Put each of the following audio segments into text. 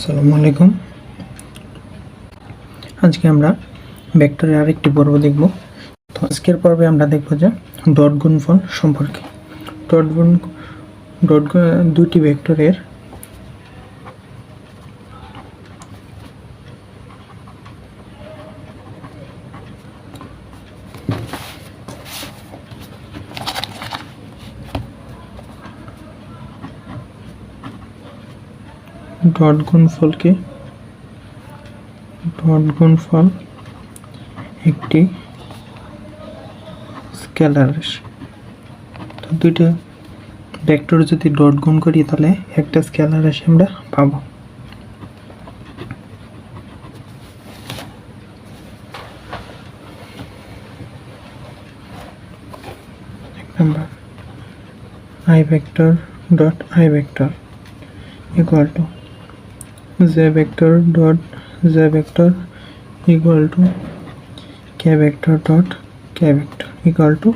আসসালামু আলাইকুম। আজকে আমরা ভেক্টরের আরেকটি পর্ব দেখব। তো আজকের পর্বে আমরা দেখব যে ডট গুণফল সম্পর্কে। দুটি ভেক্টরের ডট গুণফল একটি স্কেলার রাশি। তো দুইটা ভেক্টর যদি ডট গুণ করি তাহলে একটা স্কেলার রাশি আমরা পাবো। Number I vector dot I vector equal to J vector dot J vector equal to K vector dot K vector equal to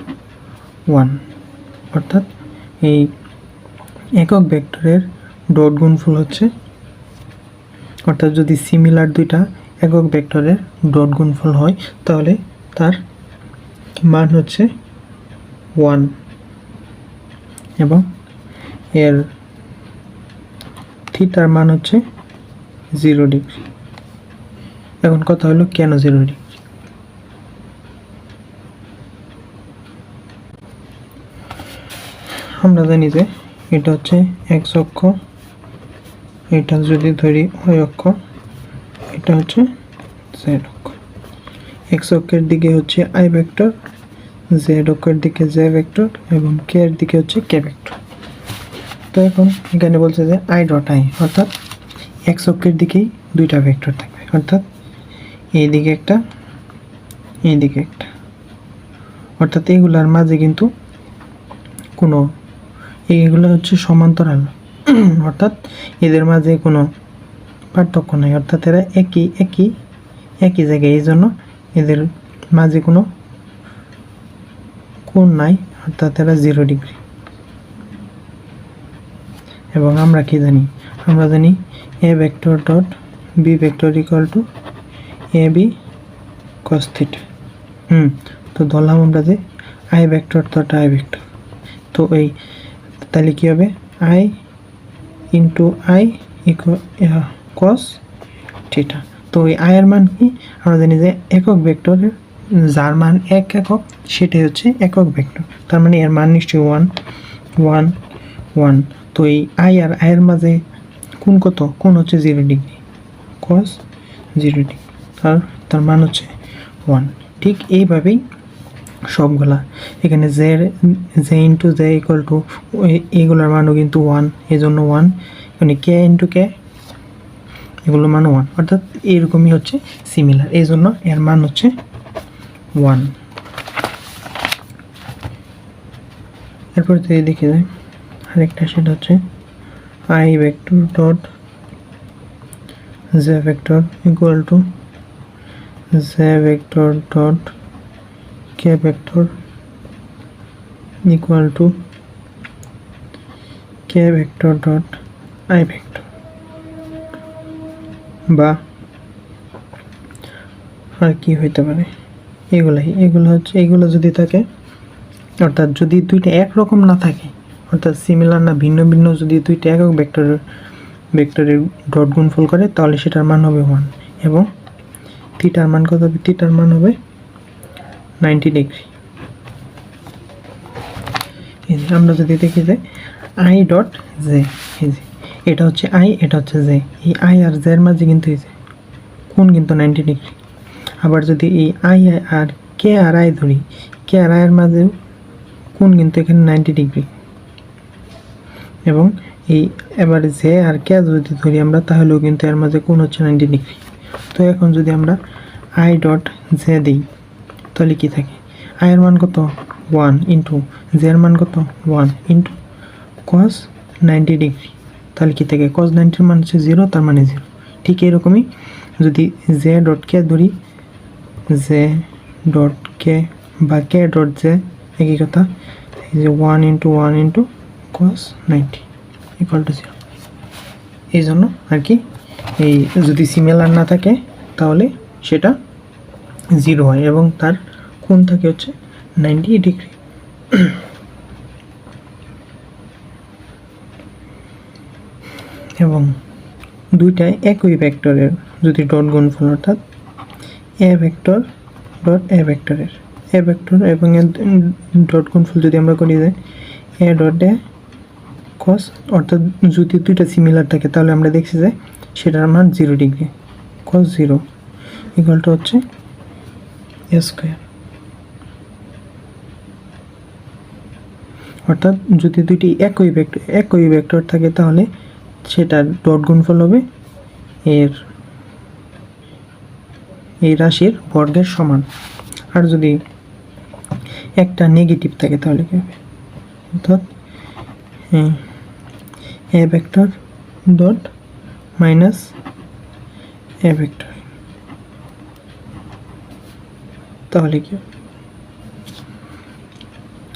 1। অর্থাৎ এই একক ভেক্টরের ডট গুণফল হচ্ছে, অর্থাৎ যদি সিমিলার দুইটা একক ভেক্টরের ডট গুণফল হয় তাহলে তার মান হচ্ছে 1 এবং এর থিটার মান হচ্ছে 0 ডিগ্রি। এখন কথা হলো কেন 0 ডিগ্রি? আমরা জানি যে এটা হচ্ছে x অক্ষ, এটা যদি ধরি y অক্ষ, এটা হচ্ছে z অক্ষ। x অক্ষের দিকে হচ্ছে I ভেক্টর, z অক্ষের দিকে j ভেক্টর এবং k এর দিকে হচ্ছে k ভেক্টর। তো এখন এখানে বলছে যে I ডট I, অর্থাৎ x অক্ষের দিকেই দুইটা ভেক্টর থাকবে, অর্থাৎ এই দিকে একটা, এই দিকে একটা। অর্থাৎ এইগুলার মাঝে কিন্তু কোনো, এইগুলো হচ্ছে সমান্তরাল, অর্থাৎ এদের মাঝে কোনো পার্থক্য নাই, অর্থাৎ এরা একই জায়গায়, এই জন্য এদের মাঝে কোনো কোণ নাই, অর্থাৎ এরা 0 ডিগ্রি। এবং আমরা কি জানি? আমরা জানি a vector dot b vector equal two ab cos theta. তো ধরলাম আমরা যে I vector dot I vector, তো এই তাহলে কি হবে? I into I equal cos theta. তো এই I এর মান কি? আমরা জানি যে একক ভেক্টরের যার মান এক একক সেটাই হচ্ছে একক ভেক্টর, তার মানে এর মান নিশ্চয়ই 1 1 1। তো এই I আর I এর মাঝে কোণ কত? কোণ হচ্ছে 0 ডিগ্রি, cos 0 ডিগ্রি, তার মান হচ্ছে 1। ঠিক এইভাবেই সবগুলা এখানে j into j equal to এইগুলোর মানও কিন্তু 1, এই জন্য 1, মানে k ইন্টু k এগুলোর মানও 1, অর্থাৎ এইরকমই হচ্ছে সিমিলার, এই জন্য এর মান হচ্ছে 1। এরপর যদি দেখে যায় আরেকটা, সেটা হচ্ছে I vector dot j vector equal two j vector dot k vector equal two k vector dot I vector. বা আর কি হইতে পারে? এগুলো হচ্ছে, এগুলো যদি থাকে, অর্থাৎ যদি দুইটা একরকম না থাকে, অর্থাৎ সিমিলার না, ভিন্ন ভিন্ন যদি দুইটা একক ভেক্টরের ডট গুণফল করে তাহলে সেটার মান হবে 1 এবং থিটার মান কত হবে? থিটার মান হবে 90 ডিগ্রি। আমরা যদি দেখি যে I ডট j, এটা হচ্ছে I, এটা হচ্ছে j, এই I আর j এর মাঝে কিন্তু এই যে কোণ কিন্তু 90 ডিগ্রি। আবার যদি এই I R k R I ধরি, k আর I এর মাঝে কোণ কিন্তু এখানে 90 ডিগ্রি। এবং এই এবার j আর k যদি ধরি আমরা, তাহলেও কিন্তু এর মাঝে কোণ হচ্ছে 90 ডিগ্রি। তো এখন যদি আমরা I ডট j দিই তাহলে কি থাকে? I এর মান কত? 1 ইন্টু j এর মান কত? 1 ইন্টু cos 90 ডিগ্রি, তাহলে কি থাকে? cos 90 এর মান হচ্ছে 0, তার মানে 0। ঠিক এরকমই যদি j ডট k ধরি, j ডট k বা k ডট j একই কথা, এই যে 1 ইন্টু cos 90 ইকুয়াল টু 0। এই জন্য আর কি এই যদি সিমিলার না থাকে তাহলে সেটা 0 হয় এবং তার কোণ থাকে হচ্ছে 90 ডিগ্রি। এবং দুইটাই একই ভেক্টরের যদি ডট গুণফল অর্থাৎ এ ভেক্টর ডট এ ভেক্টরের এ ভেক্টর এবং ডট গুণফল যদি আমরা করি যে এ ডট এ কস, অর্থাৎ যদি দুইটা সিমিলার থাকে তাহলে আমরা দেখছি যে সেটার মান 0 ডিগ্রি, কস 0 ইকুয়াল টু হচ্ছে এ স্কোয়ার। অর্থাৎ যদি দুইটি একই ভেক্টর থাকে তাহলে সেটার ডট গুণফল হবে এই রাশির বর্গের সমান। আর যদি একটা নেগেটিভ থাকে তাহলে কি হবে, অর্থাৎ এ ভেক্টর ডট মাইনাস এ ভেক্টর, তাহলে কি হবে,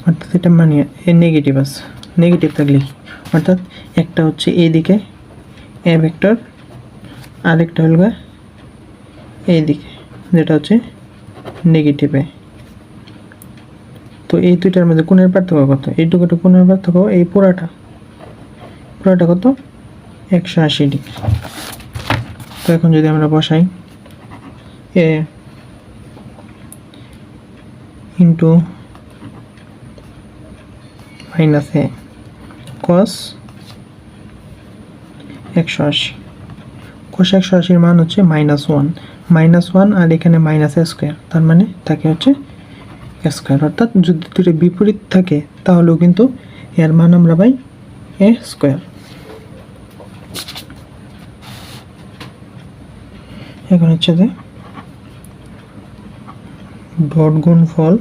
অর্থাৎ এটা মানে নেগেটিভ আছে, নেগেটিভ থাকলে কি, অর্থাৎ একটা হচ্ছে এইদিকে এ ভেক্টর আরেকটা হল এইদিকে যেটা হচ্ছে নেগেটিভ এ। তো এই দুইটার মধ্যে কোণের পার্থক্য কত, এইটুকু কোণের পার্থক্য এই পুরাটা কত 180 ডিগ্রি। তো এখন যদি আমরা বসাই এ ইন্টু মাইনাস এ কস 180, কস 180 মান হচ্ছে -1 আর এখানে মাইনাস এ স্কোয়ার, তার মানে থাকে হচ্ছে স্কোয়ার। অর্থাৎ যদি দুটো বিপরীত থাকে তাহলেও কিন্তু এর মান আমরা পাই এ স্কোয়ার। এখন হচ্ছে যে ডট গুণফল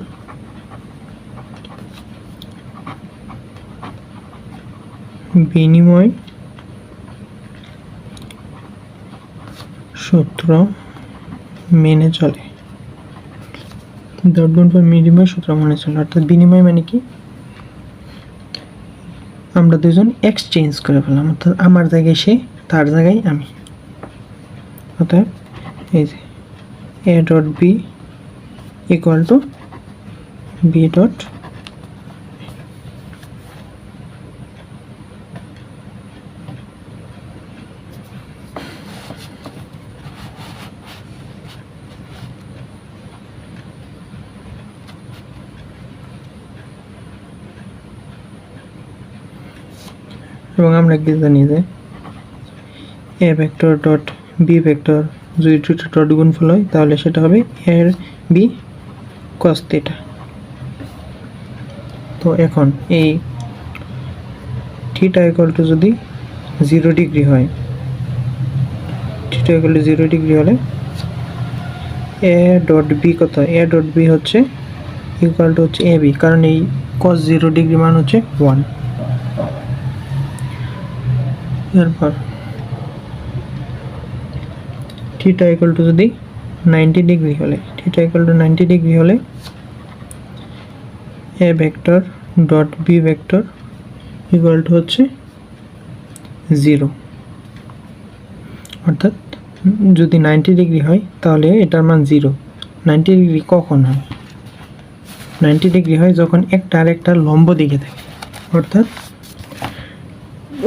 বিনিময় সূত্র মেনে চলে, ডট গুণফল বিনিময় সূত্র মেনে চলে। অর্থাৎ বিনিময় মানে কি, আমরা দুজন এক্সচেঞ্জ করে ফেলাম, অর্থাৎ আমার জায়গায় সে, তার জায়গায় আমি। অর্থাৎ এই যে A dot B equal to B dot, এবং আমরা কি জানি যে A vector dot B vector যদি দুটো ডট গুণফল হয় তাহলে সেটা হবে এর বি কস থিটা। তো এখন এই থিটা ইকুয়াল টু যদি 0 ডিগ্রি হয়, থিটা ইকুয়াল টু 0 ডিগ্রি হলে এ ডট বি কত, এ ডট বি হচ্ছে ইকুয়াল টু হচ্ছে এ বি, কারণ এই কস 0 ডিগ্রি মান হচ্ছে 1। এরপর থিটা ইকুয়াল টু যদি 90 ডিগ্রি হলে, থিটা ইকুয়াল টু 90 ডিগ্রি হলে A vector dot B vector equal to হচ্ছে 0। অর্থাৎ যদি 90 ডিগ্রি হয় তাহলে এটার মান 0। 90 ডিগ্রি কখন হয়, 90 ডিগ্রি হয় যখন একটা আরেকটা লম্ব দিকে থাকে।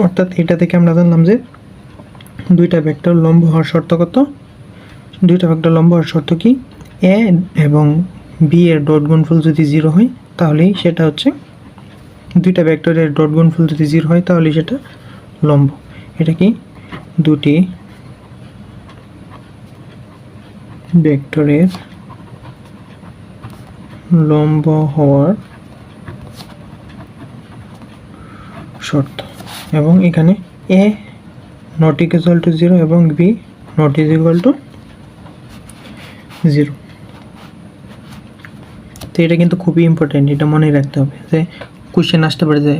অর্থাৎ এটা থেকে আমরা জানলাম যে দুইটা ভেক্টর লম্ব হওয়ার শর্ত কত, দুইটা ভেক্টর লম্ব হওয়ার শর্ত কি, এ এবং বি এর ডট গুণফল যদি 0 হয় তাহলেই সেটা হচ্ছে, দুইটা ভেক্টরের ডট গুণফল যদি 0 হয় তাহলে সেটা লম্ব। এটা কি, দুটি ভেক্টরের লম্ব হওয়ার শর্ত। এবং এখানে এ নট ইকুয়াল টু 0 এবং বি নট ইকুয়াল টু 0। তো এটা কিন্তু খুবই ইম্পর্টেন্ট, এটা মনে রাখতে হবে যে কোশ্চেন আসতে পারে যে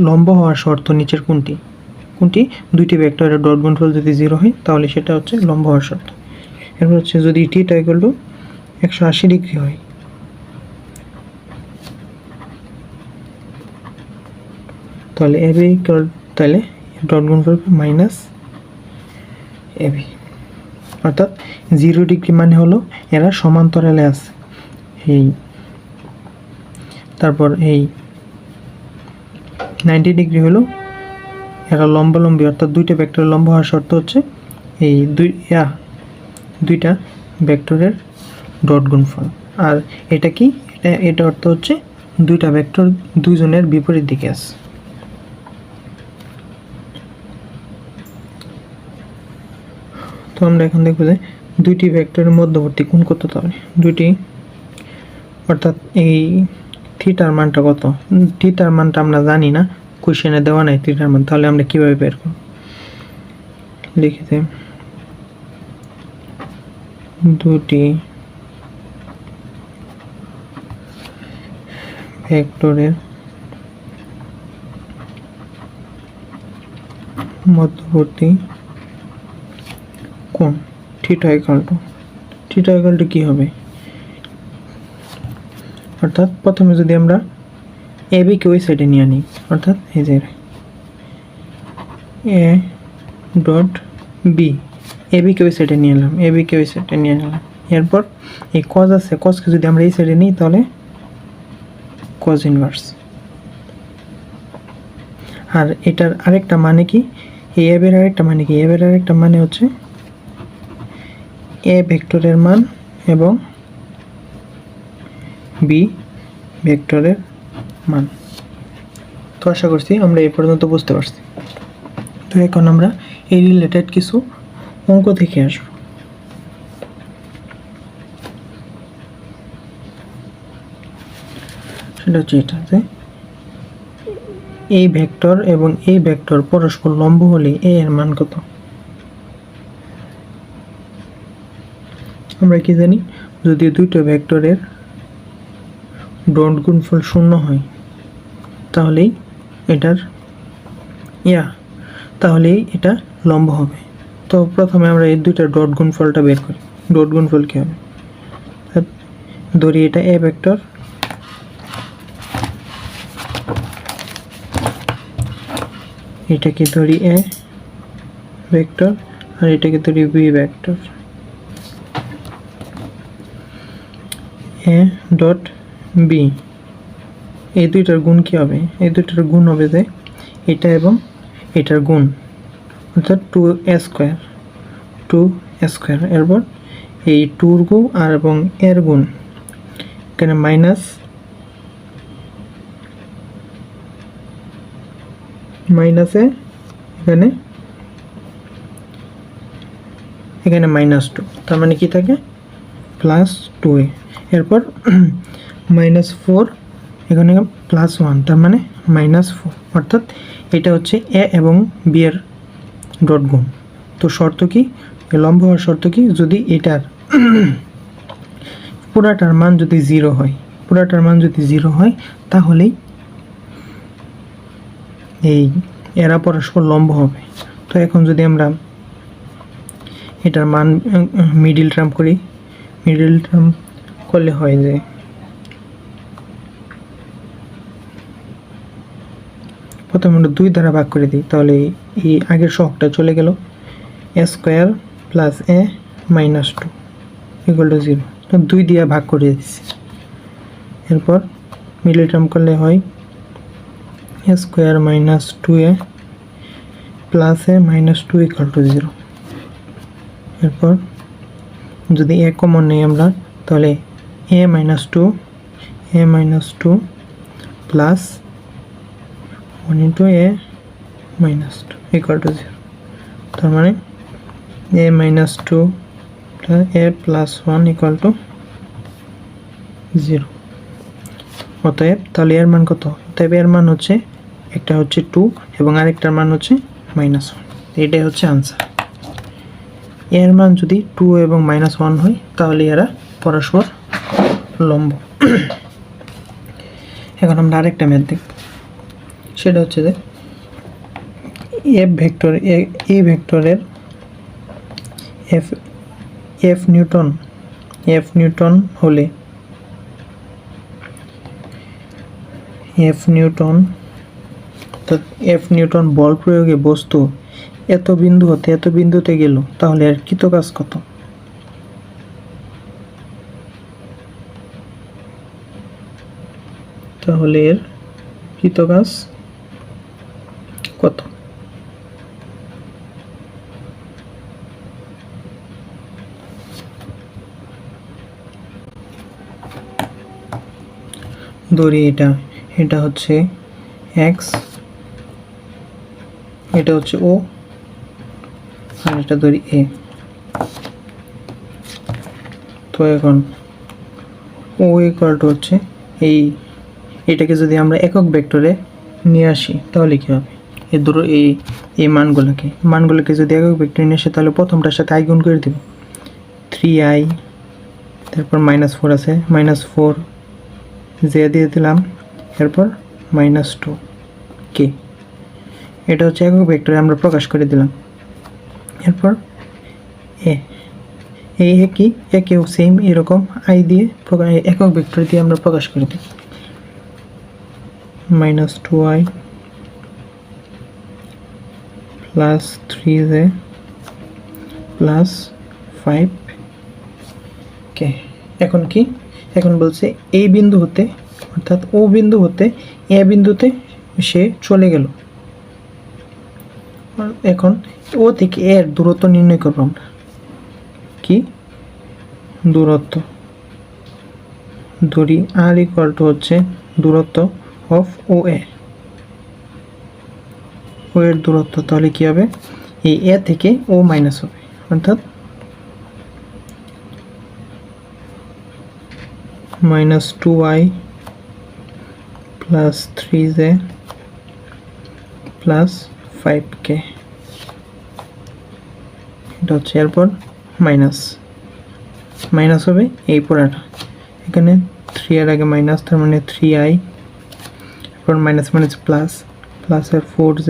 লম্ব হওয়ার শর্ত নিচের কোনটি, দুইটি ভেক্টরের ডট গুণফল যদি 0 হয় তাহলে সেটা হচ্ছে লম্ব হওয়ার শর্ত। এরপর হচ্ছে যদি থিটা ইকুয়াল টু 180 ডিগ্রি হয় তাহলে এ বি ইকুয়াল, তাহলে ডট গুণফল এবি, অর্থাৎ 0 ডিগ্রি মানে হলো এরা সমান্তরালে আছে। এই তারপর এই 90 ডিগ্রি হলো এরা লম্বালম্বি, অর্থাৎ দুইটা ভেক্টরের লম্ব হওয়ার শর্ত হচ্ছে এই দুইটা ভেক্টরের ডট গুণফল। আর এটা কি, এটা অর্থ হচ্ছে দুইটা ভেক্টর দুইজনের বিপরীত দিকে আছে। তো আমরা এখন দেখব যে দুইটি ভেক্টরের মধ্যবর্তী কোণ কত হবে। দুইটি, অর্থাৎ এই থিটার মানটা কত, থিটার মানটা আমরা জানি না, কোশ্চেনে দেওয়া নাই থিটার মান, তাহলে আমরা কিভাবে বের করব? লিখিতে দুটি ভেক্টরের মধ্যবর্তী কোণ থিটা ইকুয়াল টু কি হবে? অর্থাৎ প্রথমে যদি আমরা এ বি কে ওই সাইডে নিয়ে নিই, অর্থাৎ এই যে A dot B, A B কে ওই সাইডে নিয়ে নিলাম, এরপর এই কজ আছে, কজকে যদি আমরা এই সাইডে নিই তাহলে কজ ইনভার্স। আর এটার আরেকটা মানে কি, এই এ বের আরেকটা মানে কি, এ বের আরেকটা মানে হচ্ছে এ ভেক্টরের মান এবং বি ভেক্টরের মান। তো আশা করছি আমরা এই পর্যন্ত বুঝতে পারছি। তো এখন আমরা এই রিলেটেড কিছু অঙ্ক থেকে আসব। সেটা হচ্ছে এটা যে এই ভেক্টর এবং এই ভেক্টর পরস্পর লম্ব হলে এ এর মান কত? আমরা কি জানি, যদি দুইটা ভেক্টরের ডট গুণফল 0 হয় তাহলেই এটা লম্ব হবে। তো প্রথমে আমরা এই দুইটা ডট গুণফলটা বের করি। ডট গুণফল কি হবে? ধরি এটা এ ভেক্টর, এটাকে ধরি এ ভেক্টর, আর এটাকে ধরি B vector. A dot B, এই দুইটার গুণ কি হবে? এই দুইটার গুণ হবে যে এটা এবং এটার গুণ, অর্থাৎ 2a স্কোয়ার। এরপর এই 2 র গুণ আর এবং এর গুণ, এখানে মাইনাস মাইনাসে এখানে -2, তার মানে কি থাকে +2a। এরপর -4 এখানে +1, তার মানে -4, অর্থাৎ এটা হচ্ছে এ এবং বি এর ডট গুণ। তো শর্ত কি, লম্ব হওয়ার শর্ত কি, যদি এটার পুরাটার মান যদি 0 হয় তাহলেই এই এরা পরস্পর লম্ব হবে। তো এখন যদি আমরা এটার মান মিডিল টার্ম করলে হয় যে প্রথমে আমরা 2 দ্বারা ভাগ করে দিই, তাহলে এই আগের সহগটা চলে গেল, a square plus a -2 equal to 0। তো 2 দিয়ে ভাগ করে দিচ্ছি, এরপর মিডিল টার্ম করলে হয় a square -2a plus a -2 equal to 0। এরপর যদি a কমন নেই আমরা, তাহলে a -2 plus 1 into a -2 equal to 0, তার মানে a -2 plus a plus 1 equal to 0। অতএব তাহলে এর মান কত? অতএব এর মান হচ্ছে, একটা হচ্ছে 2 এবং আরেকটার মান হচ্ছে -1। এটাই হচ্ছে আনসার। এর মান যদি 2 এবং -1 হয় তাহলে এরা পরস্পর লম্ব। এখন আমরা আরেকটা ম্যাথ দেখব, সেটা হচ্ছে যে এ ভেক্টরের এফ নিউটন হলে এফ নিউটন বল প্রয়োগে বস্তু এত বিন্দু হতে এত বিন্দুতে গেল, তাহলে এর কৃত কাজ কত? তাহলে এর কৃত কাজ কত? ধরি এটা হচ্ছে এক্স, এটা হচ্ছে ও, আর এটা ধরি এ। তো এখন ও ইকুয়াল টু হচ্ছে এটাকে যদি আমরা একক ভেক্টরে নিয়ে আসি তাহলে কি হবে? এই মানগুলোকে যদি একক ভেক্টরে নিয়ে আসি তাহলে প্রথমটার সাথে আই গুণ করে দেব, 3i, তারপর -4 আছে, -4 জে দিয়ে দিলাম, এরপর -2 কে। এটা হচ্ছে একক ভেক্টরে আমরা প্রকাশ করে দিলাম। এরপর কি একেও সেম এরকম আই দিয়ে একক ভেক্টর দিয়ে আমরা প্রকাশ করে দিই, -2i plus 3j plus 5k। এখন বলছে এই বিন্দু হতে, অর্থাৎ ও বিন্দু হতে এ বিন্দুতে সে চলে গেল। এখন ও থেকে এর দূরত্ব নির্ণয় করব আমরা। কি দূরত্ব? ধরি আর ইকুয়াল টু হচ্ছে দূরত্ব অফ ও এর দূরত্ব। তাহলে কি হবে? এই এ থেকে ও মাইনাস হবে, অর্থাৎ -2i plus 3j plus 5k। এটা হচ্ছে এরপর মাইনাস হবে এই পুরাটা, এখানে 3 এর আগে মাইনাস, তার মানে 3i, এরপর মাইনাস প্লাস, প্লাসের 4j,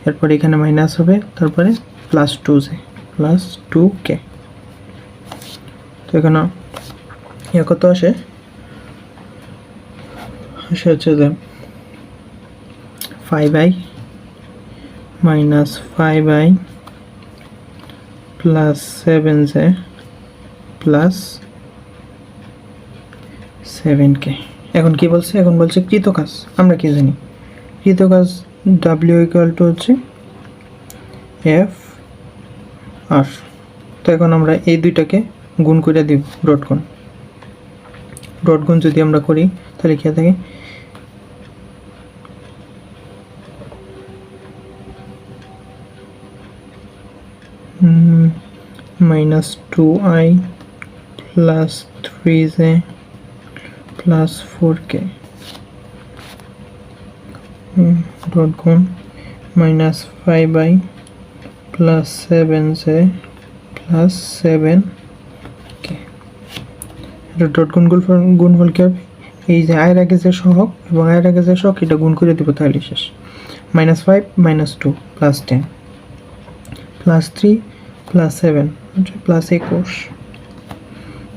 এরপর এখানে মাইনাস হবে, তারপরে প্লাস 2j প্লাস 2k। তো এখানে কত আসে হচ্ছে যে 5i -5i plus 7j plus 7k। এখন কি বলছে? এখন বলছে কৃত কাজ। আমরা কি জানি? কৃত কাজ w ইকুয়াল টু হচ্ছে f r। তো এখন আমরা এই দুইটাকে গুণ করে দিব, ডট গুণ যদি আমরা করি তাহলে কি থাকে? -2i plus 3j plus 4k dot গুণ -5i plus 7j plus 7k। এটা ডট গুণফল কি হবে? এই যে আয়ের আগে যে সহগ এবং আয়ের আগে যে সহগ এটা গুণ করে দিব, তাহলে শেষ। -5 -2 প্লাস 10 প্লাস 3 প্লাস 7 প্লাস 21,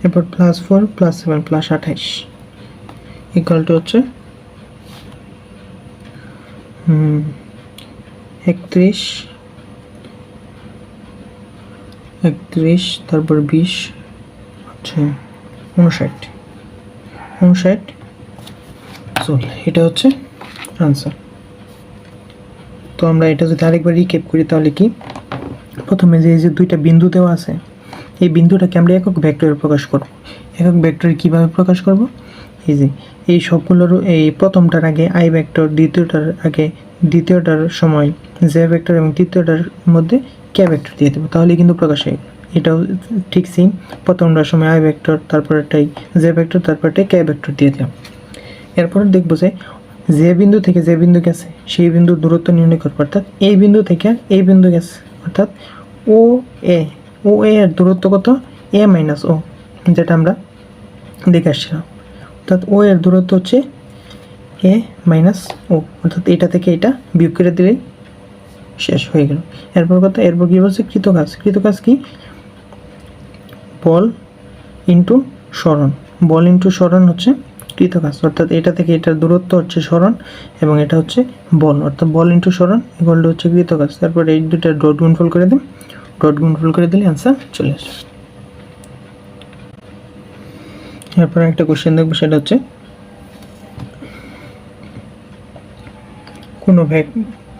এরপর plus 4 plus 7 plus 28 equal to হচ্ছে 31, তারপর 20 হচ্ছে 59 চল, এটা হচ্ছে আনসার। তো আমরা এটা যদি আরেকবার রিক্যাপ করি তাহলে কি? প্রথমে যে দুইটা বিন্দু দেওয়া আছে, এই বিন্দুটাকে আমরা একক ভেক্টরে প্রকাশ করব। একক ভেক্টরে কিভাবে প্রকাশ করব? এই সবগুলোর এই প্রথমটার আগে আই ভেক্টর, দ্বিতীয়টার সময় জে ভেক্টর এবং তৃতীয়টার মধ্যে কে ভেক্টর দিয়ে দেবো, তাহলে কিন্তু প্রকাশ হয়। এটাও ঠিক সেম, প্রথমটার সময় আই ভেক্টর, তারপরটাই জে ভেক্টর, তারপরটাই কে ভেক্টর দিয়ে দিলাম। এরপর দেখবো যে বিন্দু থেকে যে বিন্দু গেছে সেই বিন্দুর দূরত্ব নির্ণয় করবো, অর্থাৎ এই বিন্দু থেকে এই বিন্দু গেছে, অর্থাৎ ও এর দূরত্ব কত? a মাইনাস ও, যেটা আমরা দেখে আসছিলাম। অর্থাৎ ও এর দূরত্ব হচ্ছে a মাইনাস ও, অর্থাৎ এটা থেকে এটা বিয়োগ করে দিলেই শেষ হয়ে গেল। এরপর কি বলছে? কৃতকাজ কি? বল ইন্টু সরণ। বল ইন্টু সরণ হচ্ছে কৃতকাজ, অর্থাৎ এটা থেকে এটার দূরত্ব হচ্ছে সরণ এবং এটা হচ্ছে বল, অর্থাৎ বল ইন্টু সরণ ইকুয়াল টু হচ্ছে কৃতকাজ। তারপর এই দুইটা ডট গুণফল করে দিন, ডট গুণফল করে দিলে অ্যান্সার চলে আসবে। এরপর একটা কোশ্চেন দেখবো, সেটা হচ্ছে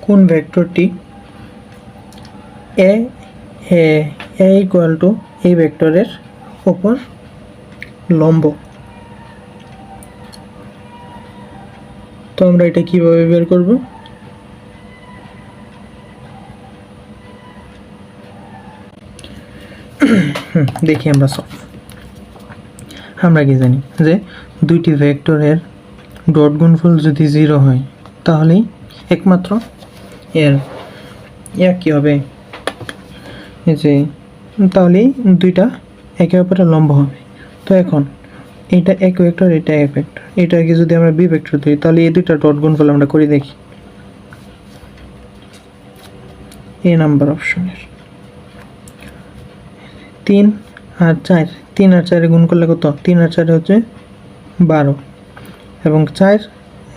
কোন ভেক্টরটি এ ইকুয়াল টু এই ভেক্টরের উপর লম্ব। তো আমরা এটা কিভাবে বের করব? দেখি আমরা সলভ। আমরা কি জানি যে দুইটি ভেক্টরের ডট গুণফল যদি 0 হয় তাহলেই একমাত্র এর কি হবে, যে তাহলেই দুইটা একে অপরের লম্ব হবে। তো এখন এটা এক ভেক্টর, এটা এক ভেক্টর, এটাকে যদি আমরা বি ভেক্টর ধরি তাহলে এই দুইটা ডট গুণফল আমরা করে দেখি। এ নাম্বার অপশনের 3 আর 4, 3 আর 4 গুণ করলে কত? 3 আর 4 হচ্ছে 12 এবং 4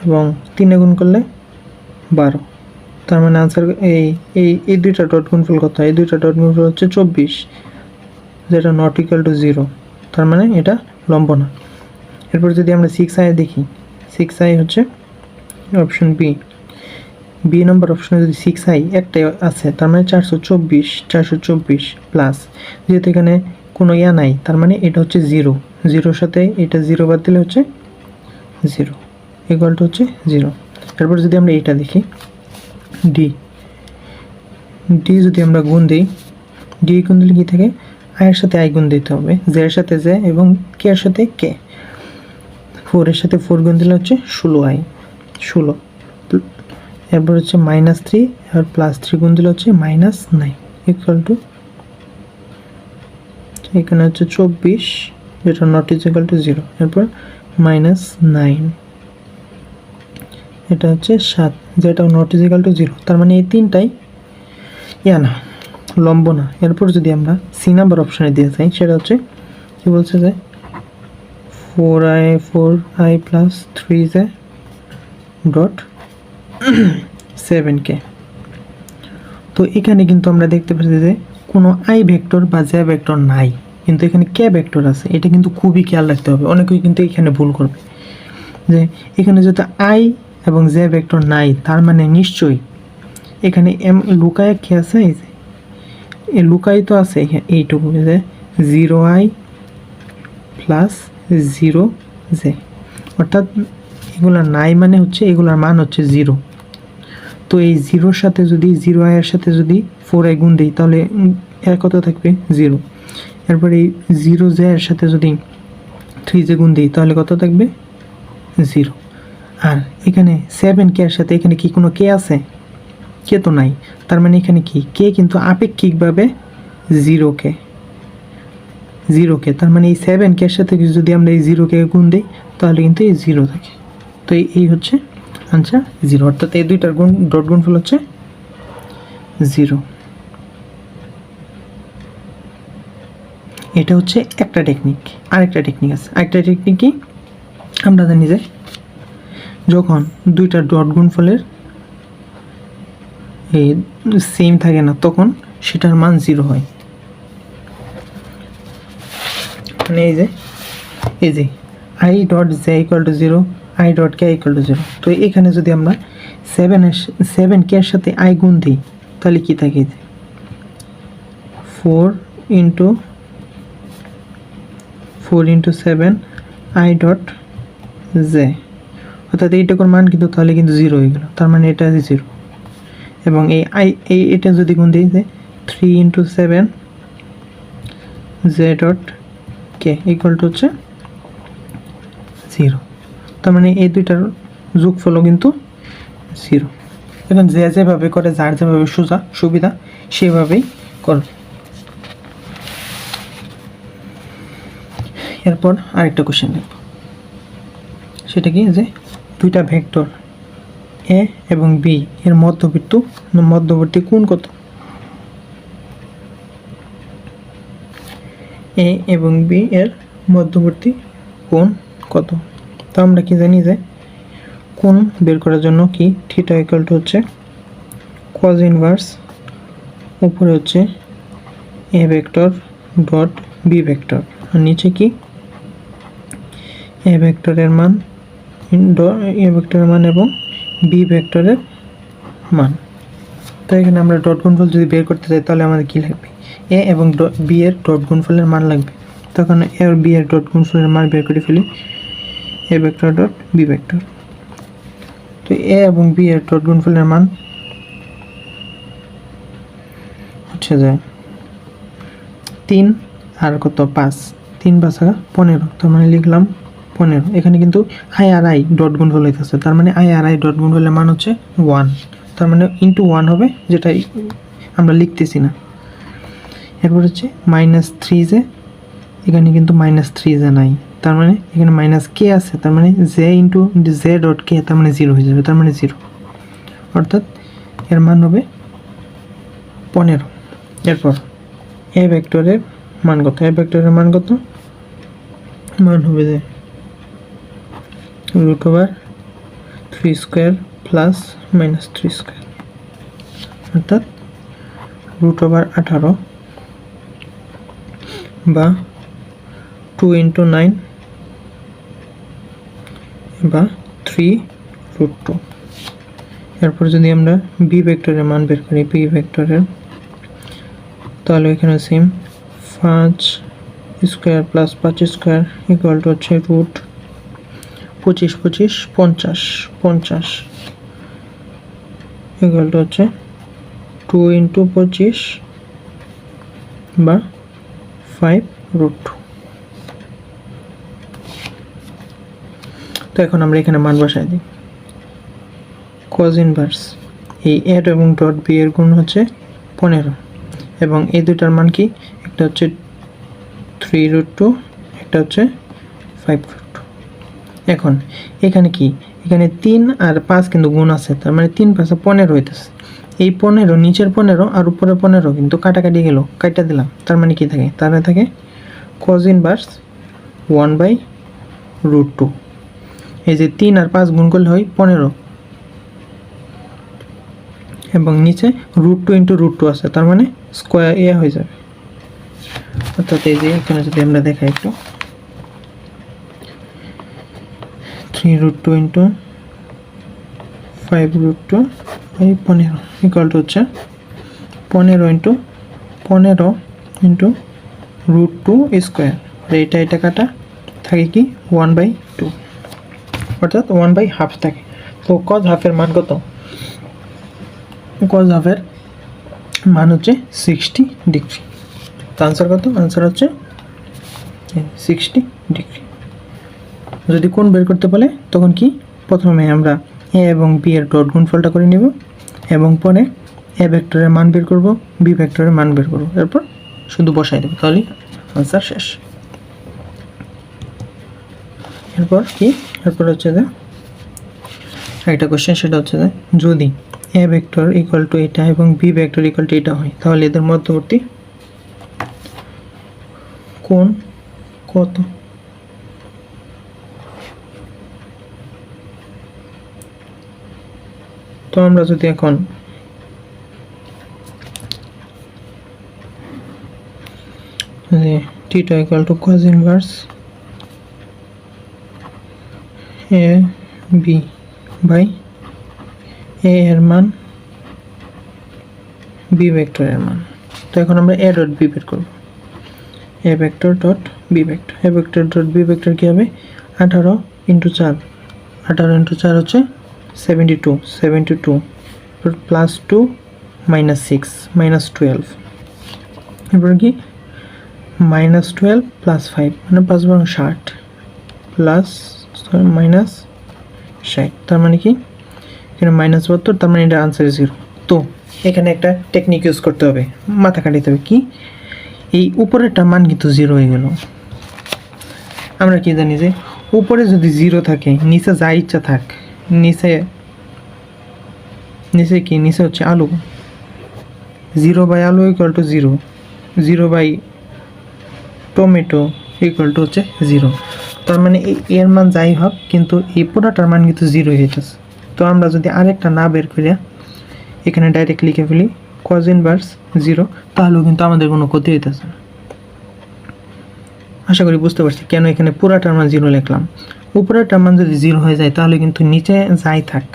এবং 3 গুণ করলে 12। তার মানে আনসার এই দুইটা ডট গুণফল কত? এই দুইটা ডট গুণফল হচ্ছে 24, যেটা নট ইকুয়াল টু 0, তার মানে এটা লম্ব না। এরপর যদি আমরা 6i দেখি, 6i হচ্ছে অপশন বি নম্বর অপশনে যদি 6i একটাই আছে, তার মানে 424 প্লাস, যেহেতু এখানে কোনো নাই, তার মানে এটা হচ্ছে 0, 0-র সাথে এটা 0 বাদ দিলে হচ্ছে 0 ইকুয়াল টু হচ্ছে 0। এরপর যদি আমরা এটা দেখি, ডি যদি আমরা গুণ দিই, ডি গুণ দিলে কী থাকে? আয়ের সাথে আই গুণ দিতে হবে, জে এর সাথে জে এবং কে এর সাথে কে। 4 এর সাথে 4 গুণ দিলে হচ্ছে 16i, 16। এরপর হচ্ছে -3 আর +3 গুণ দিলে হচ্ছে -9 ইকুয়াল টু, এখানে হচ্ছে 24, যেটা নট ইজ ইকুয়াল টু 0। এরপর -9, এটা হচ্ছে 7, যেটা নট ইজ ইকুয়াল টু 0। তার মানে এই তিনটাই না, লম্ব না। এরপর যদি আমরা সি নাম্বার অপশনে দিয়ে যাই, সেটা হচ্ছে কি বলছে যে 4i plus 3j dot 7k। তো এখানে কিন্তু আমরা দেখতে পাচ্ছি যে কোনো আই ভেক্টর বা জে ভেক্টর নাই, কিন্তু এখানে কে ভেক্টর আছে। এটা কিন্তু খুবই খেয়াল রাখতে হবে, অনেকেই কিন্তু এখানে ভুল করবে যে এখানে যদি আই এবং জে ভেক্টর নাই, তার মানে নিশ্চয়ই এখানে এম লুকায় কি আছে, এই লুকাই তো আছে এইটুকু, যে 0i প্লাস 0j, অর্থাৎ এগুলার নাই মানে হচ্ছে এগুলার মান হচ্ছে 0। তো এই 0-র সাথে যদি 0i এর সাথে যদি 4i গুণ দিই তাহলে এর কত থাকবে? 0। এরপরে এই 0j এর সাথে যদি 3j গুণ দিই তাহলে কত থাকবে? 0। আর এখানে 7k এর সাথে এখানে কি কোনো কে আছে? কে তো নাই, তার মানে এখানে কি কে কিন্তু আপেক্ষিকভাবে 0k, তার মানে এই 7k এর সাথে যদি আমরা এই 0k গুণ দিই তাহলে কিন্তু এই 0 থাকে। তো এই হচ্ছে আনসার 0, অর্থাৎ এই দুইটার ডট গুণফল হচ্ছে 0। এটা হচ্ছে একটা টেকনিক। আরেকটা টেকনিক আছে, আরেকটা টেকনিক কি? আমরা জানি যে যখন দুইটা ডট গুণফলের এই সেম থাকে না, তখন সেটার মান 0 হয়। মানে এই যে I dot J equal to 0, I dot K equal to 0। তো এখানে যদি আমরা 7k এর সাথে আই গুণ দিই তাহলে কি থাকে? 4 ইন্টু 7 আই ডট জে, অর্থাৎ এইটার মান কিন্তু তাহলে কিন্তু 0 হয়ে গেল, তার মানে এটা 0। এবং এটা যদি গুণ দিই যে 3 into 7 J dot K equal to হচ্ছে 0, তার মানে এই দুইটার যোগফলও কিন্তু 0। এখন যেভাবে করে, যার যেভাবে সুবিধা সেভাবেই করবে। এরপর আরেকটা কোশ্চেন দেখব, সেটা কি? যে দুইটা ভেক্টর এ এবং বি এর মধ্যবর্তী কোণ কত? এ এবং বি এর মধ্যবর্তী কোণ কত? তো আমরা কি জানি যে কোণ বের করার জন্য কি থিটা ইকুয়াল টু হচ্ছে cos ইনভার্স উপরে হচ্ছে A vector dot B vector আর নিচে কি এ ভেক্টরের মান এবং বি ভেক্টরের মান। তো এখানে আমরা ডট গুণফল যদি বের করতে চাই তাহলে আমাদের কি লাগবে, এ এবং বি এর ডট গুণফলের মান লাগবে। তখন এ আর বি এর ডট গুণফলের মান বের করে ফেলি, A vector dot B vector. তো এ এবং বি এর ডট গুণফলের মান হচ্ছে যে 3 আর কত 5, 3 5 15, তার মানে লিখলাম 15। এখানে কিন্তু আই আর আই ডট গুণফল হইতেছে, তার মানে আই আর আই ডট গুণফলের মান হচ্ছে 1, তার মানে ইন্টু 1 হবে, যেটা আমরা লিখতেছি না। এরপর হচ্ছে -3 এখানে কিন্তু -3 নাই, তার মানে এখানে মাইনাস কে আছে, তার মানে J into J dot K, তার মানে 0 হয়ে যাবে, তার মানে 0, অর্থাৎ এর মান হবে 15। এরপর এ ভেক্টরের মান কত, এ ভেক্টরের মান কত, মান হবে যে √3² প্লাস -3², অর্থাৎ √18 বা 2 × 9 বা 3√2। এরপর যদি আমরা বি ভেক্টরের মান বের করি, বি ভেক্টরের, তাহলে এখানে সেম 5² প্লাস 5² ইকুয়াল টু হচ্ছে √25 25 50 50 ইকুয়াল টু হচ্ছে 2 × 25 বা 5√2। তো এখন আমরা এখানে মান বসাই দিই। cos ইনভার্স এই এ এবং ডট বি এর গুণ হচ্ছে 15 এবং এই দুটার মান কি, একটা হচ্ছে 3√2, একটা হচ্ছে 5√2। এখন এখানে কি, এখানে 3 আর 5 কিন্তু গুণ আছে, তার মানে 3 5 15 হইতেছে। এই 15 নিচের 15 আর উপরে 15 কিন্তু কাটাকাটি গেল, কাটা দিলাম, তার মানে কি থাকে, তার মানে থাকে cos ইনভার্স 1/√2। এই যে 3 আর 5 গুণ করলে হয় 15 এবং নিচে √2 × √2 আছে, তার মানে স্কোয়ার এ হয়ে যাবে। অর্থাৎ এই যে এখানে যদি আমরা দেখাই একটু, 3√2 × 5√2 এই 15 ইকুয়াল টু হচ্ছে 15 × 15 × √2²। আর এটা কাটা থাকে কি 1/2, অর্থাৎ 1/2 থাকে। তো cos হাফের মান কত, cos হাফের মান হচ্ছে 60 ডিগ্রি। তো আনসার কত, আনসার হচ্ছে 60 ডিগ্রি। যদি কোণ বের করতে বলে তখন কি, প্রথমে আমরা এ এবং বি এর ডট গুণফলটা করে নিব এবং পরে এ ভেক্টরের মান বের করব, বি ভেক্টরের মান বের করব, এরপর শুধু বসাই দেব, তাহলেই আনসার শেষ। এরপর কি, এরপর হচ্ছে যে একটা কোশ্চেন, সেটা হচ্ছে যে যদি এ ভেক্টর ইকুয়াল টু এটা এবং বি ভেক্টর ইকুয়াল টু এটা হয়, তাহলে এদের মধ্যবর্তী কোণ কত। তো আমরা যদি এখন theta equal to cos inverse A B by A এর মান বি ভেক্টরের মান। তো এখন আমরা এ ডট বি বের করব, A vector dot B vector, A vector dot B vector কি হবে, 18 × 4, 18 × 4 হচ্ছে 72, 72 প্লাস 2 -6 -12, এরপর কি -12 প্লাস 5 মানে 5 × 60 প্লাস -60, তার মানে কি এখানে -72, তার মানে এটা আনসার 0। তো এখানে একটা টেকনিক ইউজ করতে হবে, মাথা কাটাতে হবে, কি এই উপরেরটা মান কিন্তু 0 হয়ে গেল। আমরা কি জানি যে উপরে যদি 0 থাকে, নিচে যা ইচ্ছা থাক, নিচে কি, নিচে হচ্ছে আলু, 0/আলু ইকুয়াল টু 0, 0/টমেটো ইকুয়াল টু হচ্ছে 0। তো তার মানে এর মান যাই হোক কিন্তু এই পুরোটার মান কিন্তু 0 হয়ে যাচ্ছে। তো আমরা যদি আরেকটা না বের করিয়া এখানে ডাইরেক্ট লিখে ফেলি cos ইনভার্স 0, তাহলেও কিন্তু আমাদের কোনো ক্ষতি হইতেছে না। আশা করি বুঝতে পারছি কেন এখানে পুরাটার মান 0 লিখলাম। উপরেরটার মান যদি 0 হয়ে যায় তাহলে কিন্তু নিচে যাই থাক,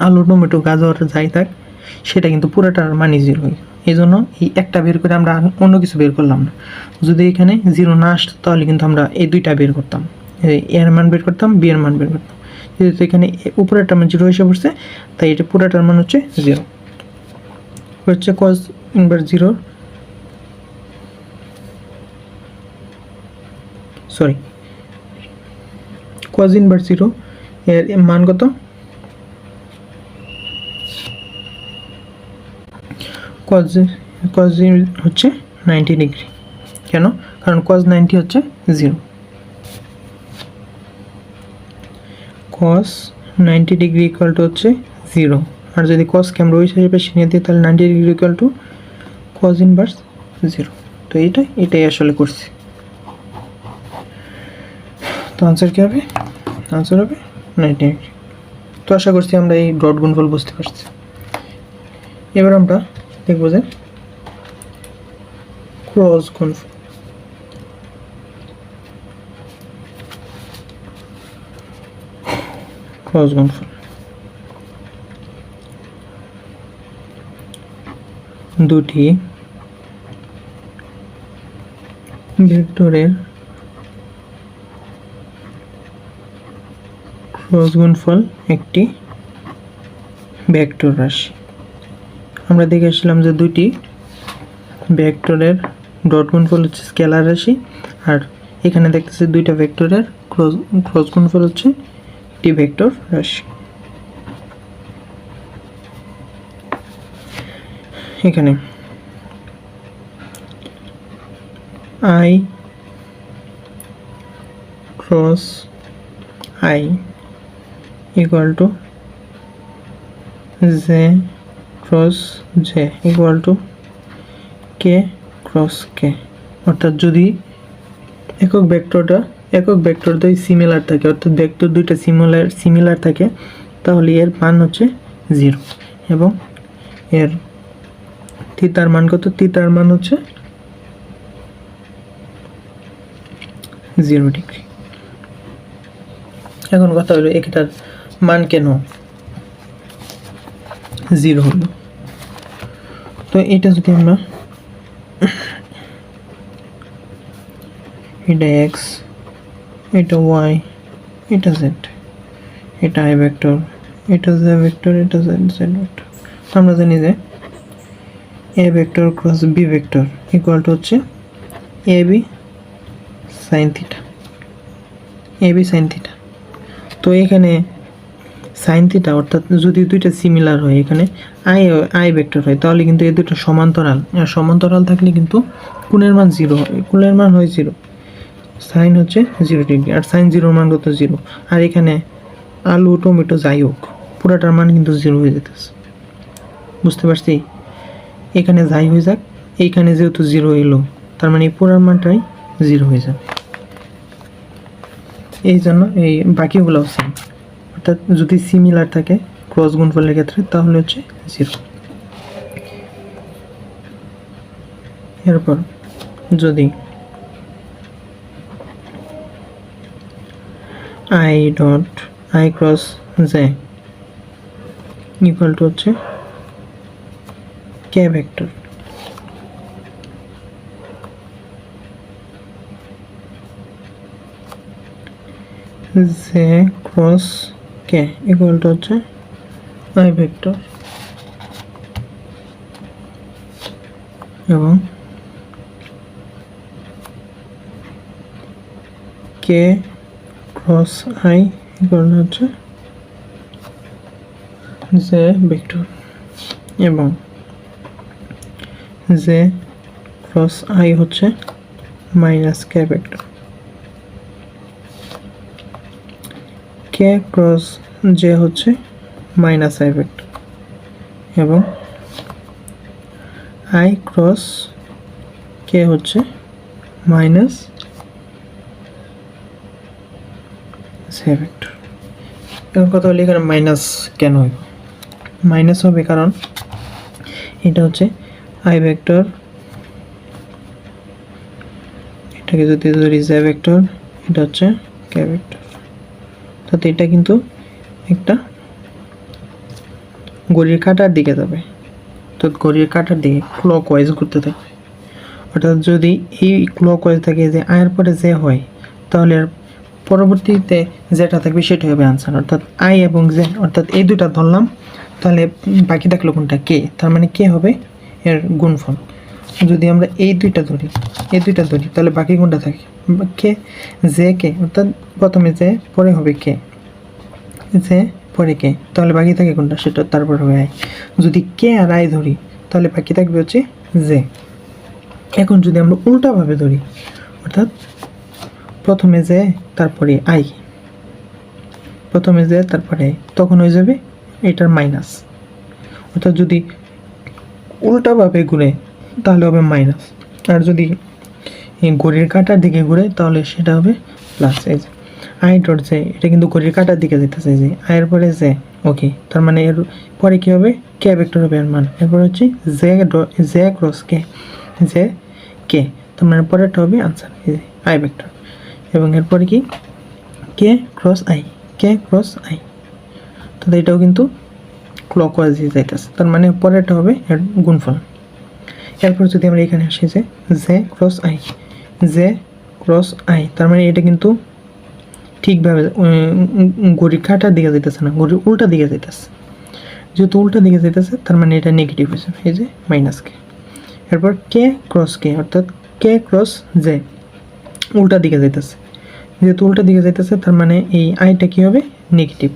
আলু টমেটো গাজর যাই থাক, সেটা কিন্তু পুরাটার মানই 0 হয়। এই জন্য এই একটা বের করে আমরা অন্য কিছু বের করলাম না। যদি এখানে 0 না আসতো তাহলে কিন্তু আমরা এই দুইটা বের করতাম, এর মান বের করতাম, বি এর মান বের করতাম। যেহেতু এখানে উপরেরটার মান 0 এসে পড়ছে, তাই এটা পুরাটার মান হচ্ছে 0। হচ্ছে cos inverse 0, sorry cos inverse 0 এর মান কত? cos হচ্ছে 90 ডিগ্রি। কেন? কারণ cos 90 হচ্ছে 0। cos 90 ডিগ্রি ইকুয়াল টু হচ্ছে 0। আর যদি cos কে আমরা ওই হিসেবে নিয়ে দিই তাহলে 90 degree equal to cos inverse 0। তো এটাই আসলে করছি। তো আনসার কি হবে? আনসার হবে 90 ডিগ্রি। তো আশা করছি আমরা এই ডট গুণফল বুঝতে পারছি। এবার আমরা দেখব যে ক্রস গুণফল। ক্রস গুণফল দুটি ভেক্টরের ক্রস গুণফল একটি ভেক্টর রাশি। আমরা দেখে আসলাম যে দুটি ভেক্টরের ডট গুণফল হচ্ছে স্কেলার রাশি, আর এখানে দেখতেছি দুইটা ভেক্টরের ক্রস গুণফল হচ্ছে একটি ভেক্টর রাশি। এখানে I cross I equal to J cross J equal to K cross K। অর্থাৎ যদি একক ভেক্টর দুই সিমিলার থাকে, অর্থাৎ ভেক্টর দুইটা সিমিলার থাকে, তাহলে এর মান হচ্ছে 0 এবং এর থিটার মান কত? থিটার মান হচ্ছে 0 ডিগ্রি। এখন কথা হলো এটার মান কেন 0 হলো? তো এটা যদি আমরা এটা x, এটা y, এটা z, এটা i ভেক্টর, এটা j ভেক্টর, এটা z ভেক্টর। আমরা জানি যে a vector cross b vector equal to হচ্ছে ab sin theta, ab sin theta. তো এখানে sin থিটা অর্থাৎ যদি দুইটা সিমিলার হয়, এখানে i ভেক্টর হয়, তাহলে কিন্তু এই দুটো সমান্তরাল। আর সমান্তরাল থাকলে কিন্তু কোণের মান 0 হয়, কোণের মান হয় 0, সাইন হচ্ছে 0 ডিগ্রি, আর সাইন 0 মান কত? 0। আর এখানে আলু টমেটো যাই হোক পুরাটার মান কিন্তু 0 হয়ে যেতেছে। বুঝতে পারছি? এখানে যাই হয়ে যাক, এইখানে যেহেতু 0 এলো, তার মানে এই পুরার মানটাই 0 হয়ে যাবে। এই জন্য এই বাকিগুলোও সেম, অর্থাৎ যদি সিমিলার থাকে ক্রস গুণফলের ক্ষেত্রে তাহলে হচ্ছে 0। এরপর যদি I dot I cross J equal to হচ্ছে K vector, J cross K equal to হচ্ছে I ভেক্টর, এবং K cross I equal to হচ্ছে J ভেক্টর, এবং J ক্রস I হচ্ছে minus K vector. K cross J হচ্ছে minus I vector, এবং I cross K হচ্ছে minus এ vector. এখন কথা হলো এখানে মাইনাস কেন হইব? মাইনাস হবে কারণ এটা হচ্ছে আই ভেক্টর, এটাকে যদি ধরি জে ভেক্টর, এটা হচ্ছে কে ভেক্টর। তাতে এটা কিন্তু একটা ঘড়ির কাঁটার দিকে যাবে, তো ঘড়ির কাঁটার দিকে ক্লকওয়াইজ ঘুরতে থাকবে। অর্থাৎ যদি এই ক্লকওয়াইজ থাকে যে আয়ের পরে যে হয়, তাহলে এর পরবর্তীতে যেটা থাকবে সেটা হবে আনসার। অর্থাৎ আই এবং জে, অর্থাৎ এই দুটা ধরলাম, তাহলে বাকি থাকলো কোনটা? কে। তার মানে কে হবে এর গুণফল। যদি আমরা এই দুইটা ধরি তাহলে বাকি কোনটা থাকে? কে, জে কে, অর্থাৎ প্রথমে জে পরে হবে কে, জে পরে কে, তাহলে বাকি থাকে কোনটা? সেটা তারপর হবে আই। যদি কে আর আই ধরি তাহলে বাকি থাকবে হচ্ছে জে। এখন যদি আমরা উল্টাভাবে ধরি, অর্থাৎ প্রথমে জে তারপরে আই, প্রথমে জে তারপরে আই, তখন হয়ে যাবে এটার মাইনাস। অর্থাৎ যদি উল্টাভাবে ঘুরে তাহলে হবে মাইনাস, আর যদি ঘড়ির কাঁটার দিকে ঘুরে তাহলে সেটা হবে প্লাস। এই যে আই ডট জে, এটা কিন্তু ঘড়ির কাঁটার দিকে যেতেছে, যে আয়ের পরে জে, ওকে। তার মানে এর পরে কী হবে? কে ভেক্টর হবে এর মান। এরপর হচ্ছে জে ক্রস কে, জে কে, তার মানে পরেরটা হবে আনসার, এই যে আই ভেক্টর। এবং এরপরে কি? K cross I, K cross I, তাহলে এটাও কিন্তু ক্লকওয়াইজ যাইতেছে, তার মানে পরেরটা হবে এর গুণফল। এরপর যদি আমরা এখানে আসি যে J cross I, J cross I, তার মানে এটা কিন্তু ঠিকভাবে ঘড়ির কাঁটার দিকে যেতেছে না, ঘড়ির উল্টা দিকে যেতেছে। যেহেতু উল্টা দিকে যেতেছে তার মানে এটা নেগেটিভ হয়েছে, এই যে মাইনাস কে। এরপর কে ক্রস কে, অর্থাৎ কে ক্রস জে, উল্টা দিকে যেতেছে। যেহেতু উল্টা দিকে যেতেছে তার মানে এই আইটা কী হবে? নেগেটিভ।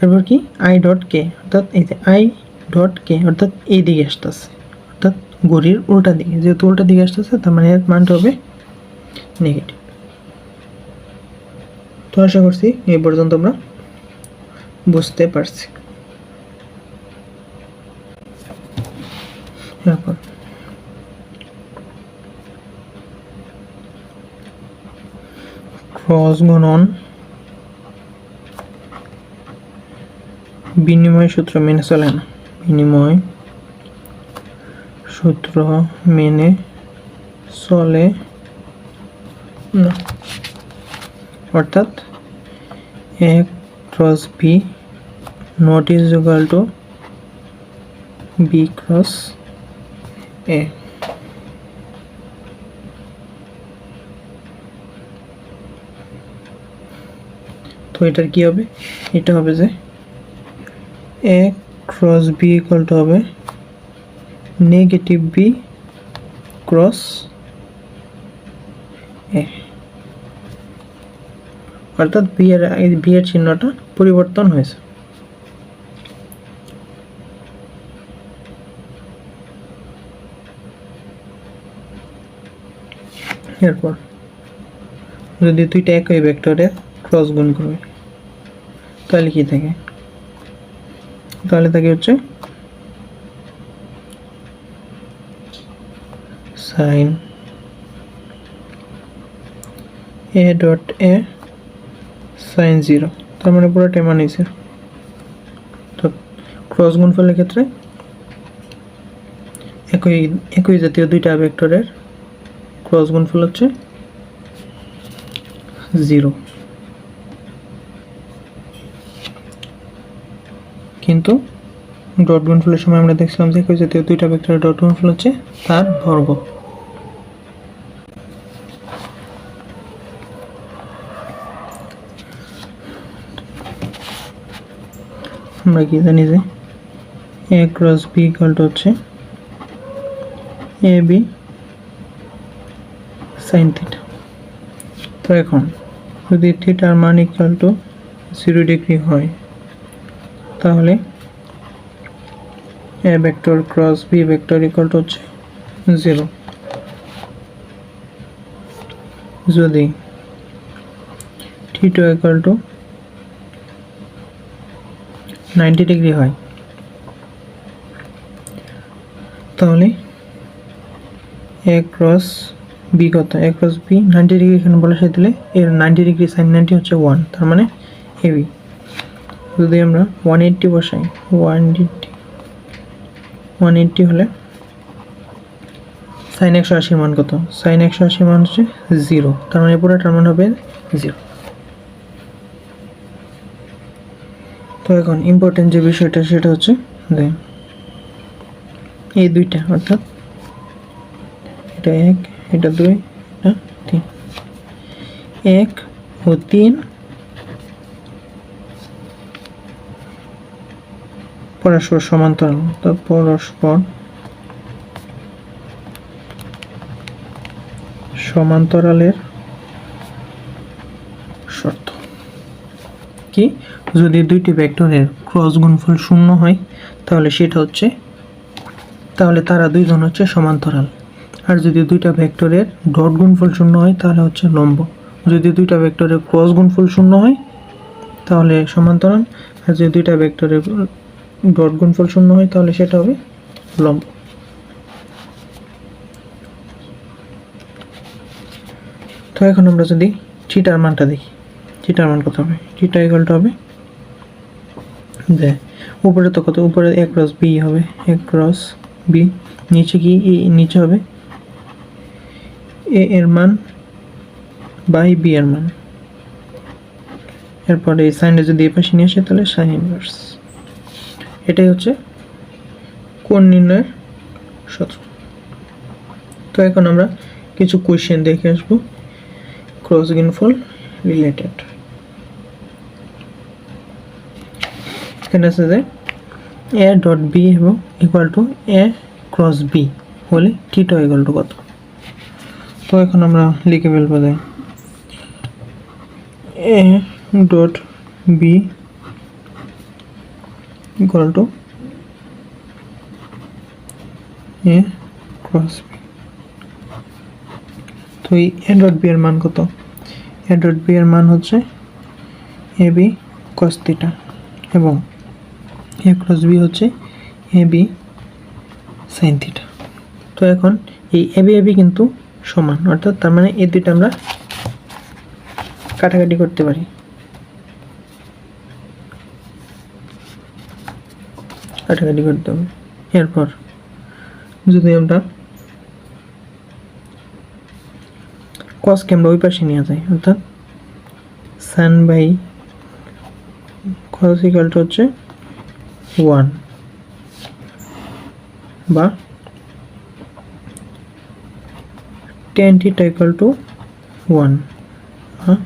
এরপর কি? আই ডট কে, অর্থাৎ এই যে আই ডট কে, অর্থাৎ এই দিকে আসতেছে, অর্থাৎ ঘড়ির উল্টা দিকে, যেহেতু উল্টা দিকে আসতেছে তার মানে এর মানটা হবে নেগেটিভ। তো আশা করছি এই পর্যন্ত আমরা বুঝতে পারছি। এরপর ক্রস গুণন বিনিময় সূত্র মেনে চলে না, বিনিময় সূত্র মেনে চলে না। অর্থাৎ A cross B not is equal to B cross A. তো এটার কি হবে? এটা হবে যে A cross B equal to হবে নেগেটিভ বি ক্রস এ, অর্থাৎ বি এর চিহ্নটা পরিবর্তন হয়েছে। এরপর যদি দুইটা একই ভেক্টরের ক্রস গুণ করবে তাহলে কি থাকে? তাহলে থাকে হচ্ছে sine A dot A sine 0, তার মানে পুরোটাই মান হয়েছে। তো ক্রস গুণফলের ক্ষেত্রে একই জাতীয় দুইটা ভেক্টরের ক্রস গুণফল হচ্ছে 0, কিন্তু ডট গুণফলের সময় আমরা দেখছিলাম যে একই জাতীয় দুইটা ভেক্টরের ডট গুণফল হচ্ছে তার বর্গ। আমরা কি জানি যে A cross B equal to হচ্ছে এ বি সাইন থিটা। তো এখন যদি থিটার মান ইকুয়াল টু 0 ডিগ্রি হয় তাহলে A vector cross B vector equal to হচ্ছে 0। যদি থিটা ইকুয়াল টু 90 ডিগ্রি হয় তাহলে এ ক্রস বি কত? এ ক্রস বি 90 ডিগ্রি এখানে বলে দিলে এর 90 ডিগ্রি সাইন 90 হচ্ছে 1, তার মানে এবি। যদি আমরা 180 বসাই, 180 হলে সাইন 180 মান কত? সাইন 180 মান হচ্ছে 0, তার মানে পুরোটার মান হবে 0। তো এখন ইম্পর্টেন্ট যে বিষয়টা সেটা হচ্ছে এই দুইটা, অর্থাৎ এটা 1, এটা 2, এটা 3, 1 ও 3 পরস্পর সমান্তরাল, তো পরস্পর সমান্তরালের শর্ত কি? যদি দুইটি ভেক্টরের ক্রস গুণফল 0 হয় তাহলে সেটা হচ্ছে, তাহলে তারা দুইজন হচ্ছে সমান্তরাল। আর যদি দুইটা ভেক্টরের ডট গুণফল 0 হয় তাহলে হচ্ছে লম্ব। যদি দুইটা ভেক্টরের ক্রস গুণফল 0 হয় তাহলে সমান্তরাল, আর যদি দুইটা ভেক্টরের ডট গুণফল 0 হয় তাহলে সেটা হবে লম্ব। তো এখন আমরা যদি থিটার মানটা দেখি, থিটার মান কত হবে? থিটা ইকুয়াল টু হবে উপরে তো কত, উপরে a ক্রস b হবে, a ক্রস b, নিচে কি নিচে হবে a এর মান বাই b এর মান। এরপরে এই সাইনটা যদি এই পাশে নিয়ে আসে তাহলে সাইন ইনভার্স। এটাই হচ্ছে কোণ নির্ণয়ের সূত্র। তো এখন আমরা কিছু কোয়েশ্চেন দেখে আসবো ক্রস গুণফল রিলেটেড। এখানে আছে যে a ডট b এবং equal to a cross b হলে থিটা ইকুয়াল টু কত? তো এখন আমরা লিখে ফেলবো যে a dot b equal to a cross b। তো এই a ডট b এর মান কত? a ডট b এর মান হচ্ছে ab cos থিটা এবং a ক্রস b হচ্ছে ab sin থিটা। তো এখন এই ab কিন্তু সমান, অর্থাৎ তার মানে এই দুইটা আমরা কাটাকাটি করতে পারি। কাটাকাটি করতে হবে। এরপর যদি আমরা কসকে আমরা ওই পাশে নিয়ে যাই, অর্থাৎ সান বাই কস ইকুয়াল টু হচ্ছে 1 বা tan থিটা ইকুয়াল টু 1, হ্যাঁ,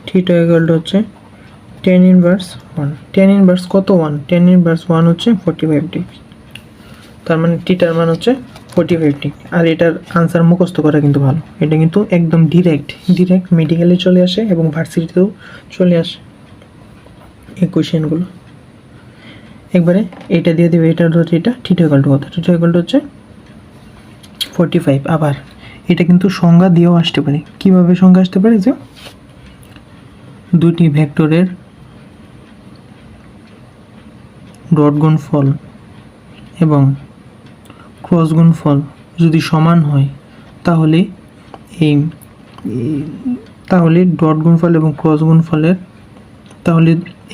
থিটা ইকুয়াল টু হচ্ছে tan ইনভার্স 1। tan ইনভার্স কত? 1। tan ইনভার্স 1 হচ্ছে 45 ডিগ্রি, তার মানে থিটার মান হচ্ছে 45 ডিগ্রি। আর এটার আনসার মুখস্থ করা কিন্তু ভালো, এটা কিন্তু একদম ডিরেক্ট মেডিকেলে চলে আসে এবং ভার্সিটিতেও চলে আসে এই কোয়েশ্চেনগুলো। একবারে এটা দিয়ে দেবে, এটা হচ্ছে এটা থিটা ইকুয়াল টু কত? থিটা ইকুয়াল টু হচ্ছে 45। আবার এটা কিন্তু সংজ্ঞা দিয়েও আসতে পারে। কিভাবে সংজ্ঞা আসতে পারে? যে দুটি ভেক্টরের ডট গুণফল এবং ক্রস গুণফল যদি সমান হয় তাহলে তাহলে ডট গুণফল এবং ক্রস গুণফলের, তাহলে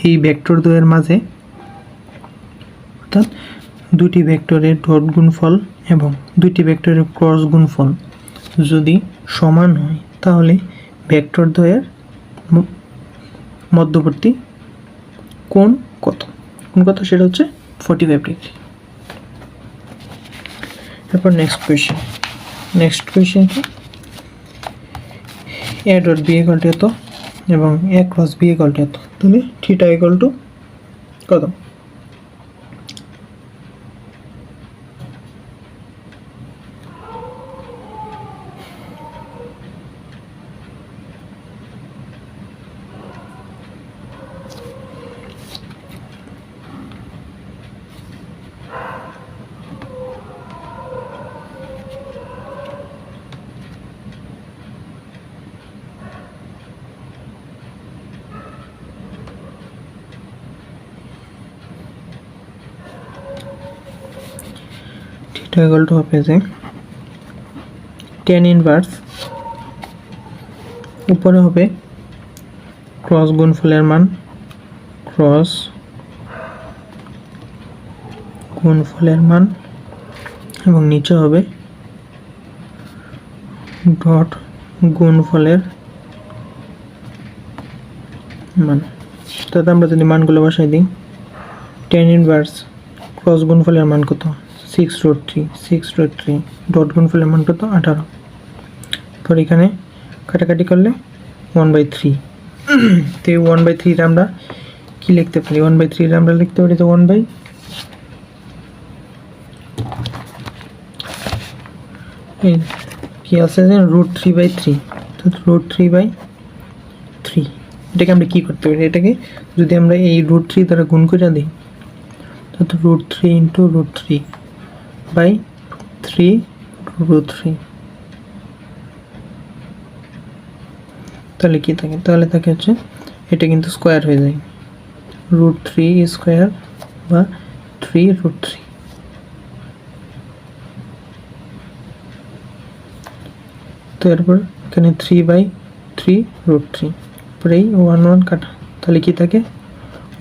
এই ভেক্টর দ্বয়ের মাঝে, অর্থাৎ দুটি ভেক্টরের ডট গুণফল এবং দুটি ভেক্টরের ক্রস গুণফল যদি সমান হয় তাহলে ভেক্টর দ্বয়ের মধ্যবর্তী কোণ কত? সেটা হচ্ছে 45 ডিগ্রি। এরপর নেক্সট কোয়েশ্চেন কি? a dot b equal to এত এবং a cross b equal to এত, তাহলে থিটা ইকুয়াল টু কত? থিটা ইকুয়াল টু হবে যে tan ইনভার্স, উপরে হবে ক্রস গুণফলের মান ক্রস গুণফলের মান এবং নিচে হবে ডট গুণফলের মান। তাতে আমরা যদি মানগুলো বসাই দিই, টেন ইনভার্স ক্রস গুণফলের মান কত 6√3 ডট গুণফলের মান কত 18। তো এখানে কাটাকাটি করলে 1/3। তো এই 1/3 আমরা কি লিখতে পারি? 1/3 আমরা লিখতে পারি তো 1 বাই কি আছে যে √3/3। তো √3/3 এটাকে আমরা কি করতে পারি? এটাকে যদি আমরা এই √3 দ্বারা গুণ করে দিই, তো √3 × √3/3 তাহলে কি থাকে? তাহলে থাকে হচ্ছে এটা কিন্তু স্কোয়ার হয়ে যায়, √3² বা 3√3। তো এরপর এখানে 3/3√3 পরে এই 1 কাটা, তাহলে কি থাকে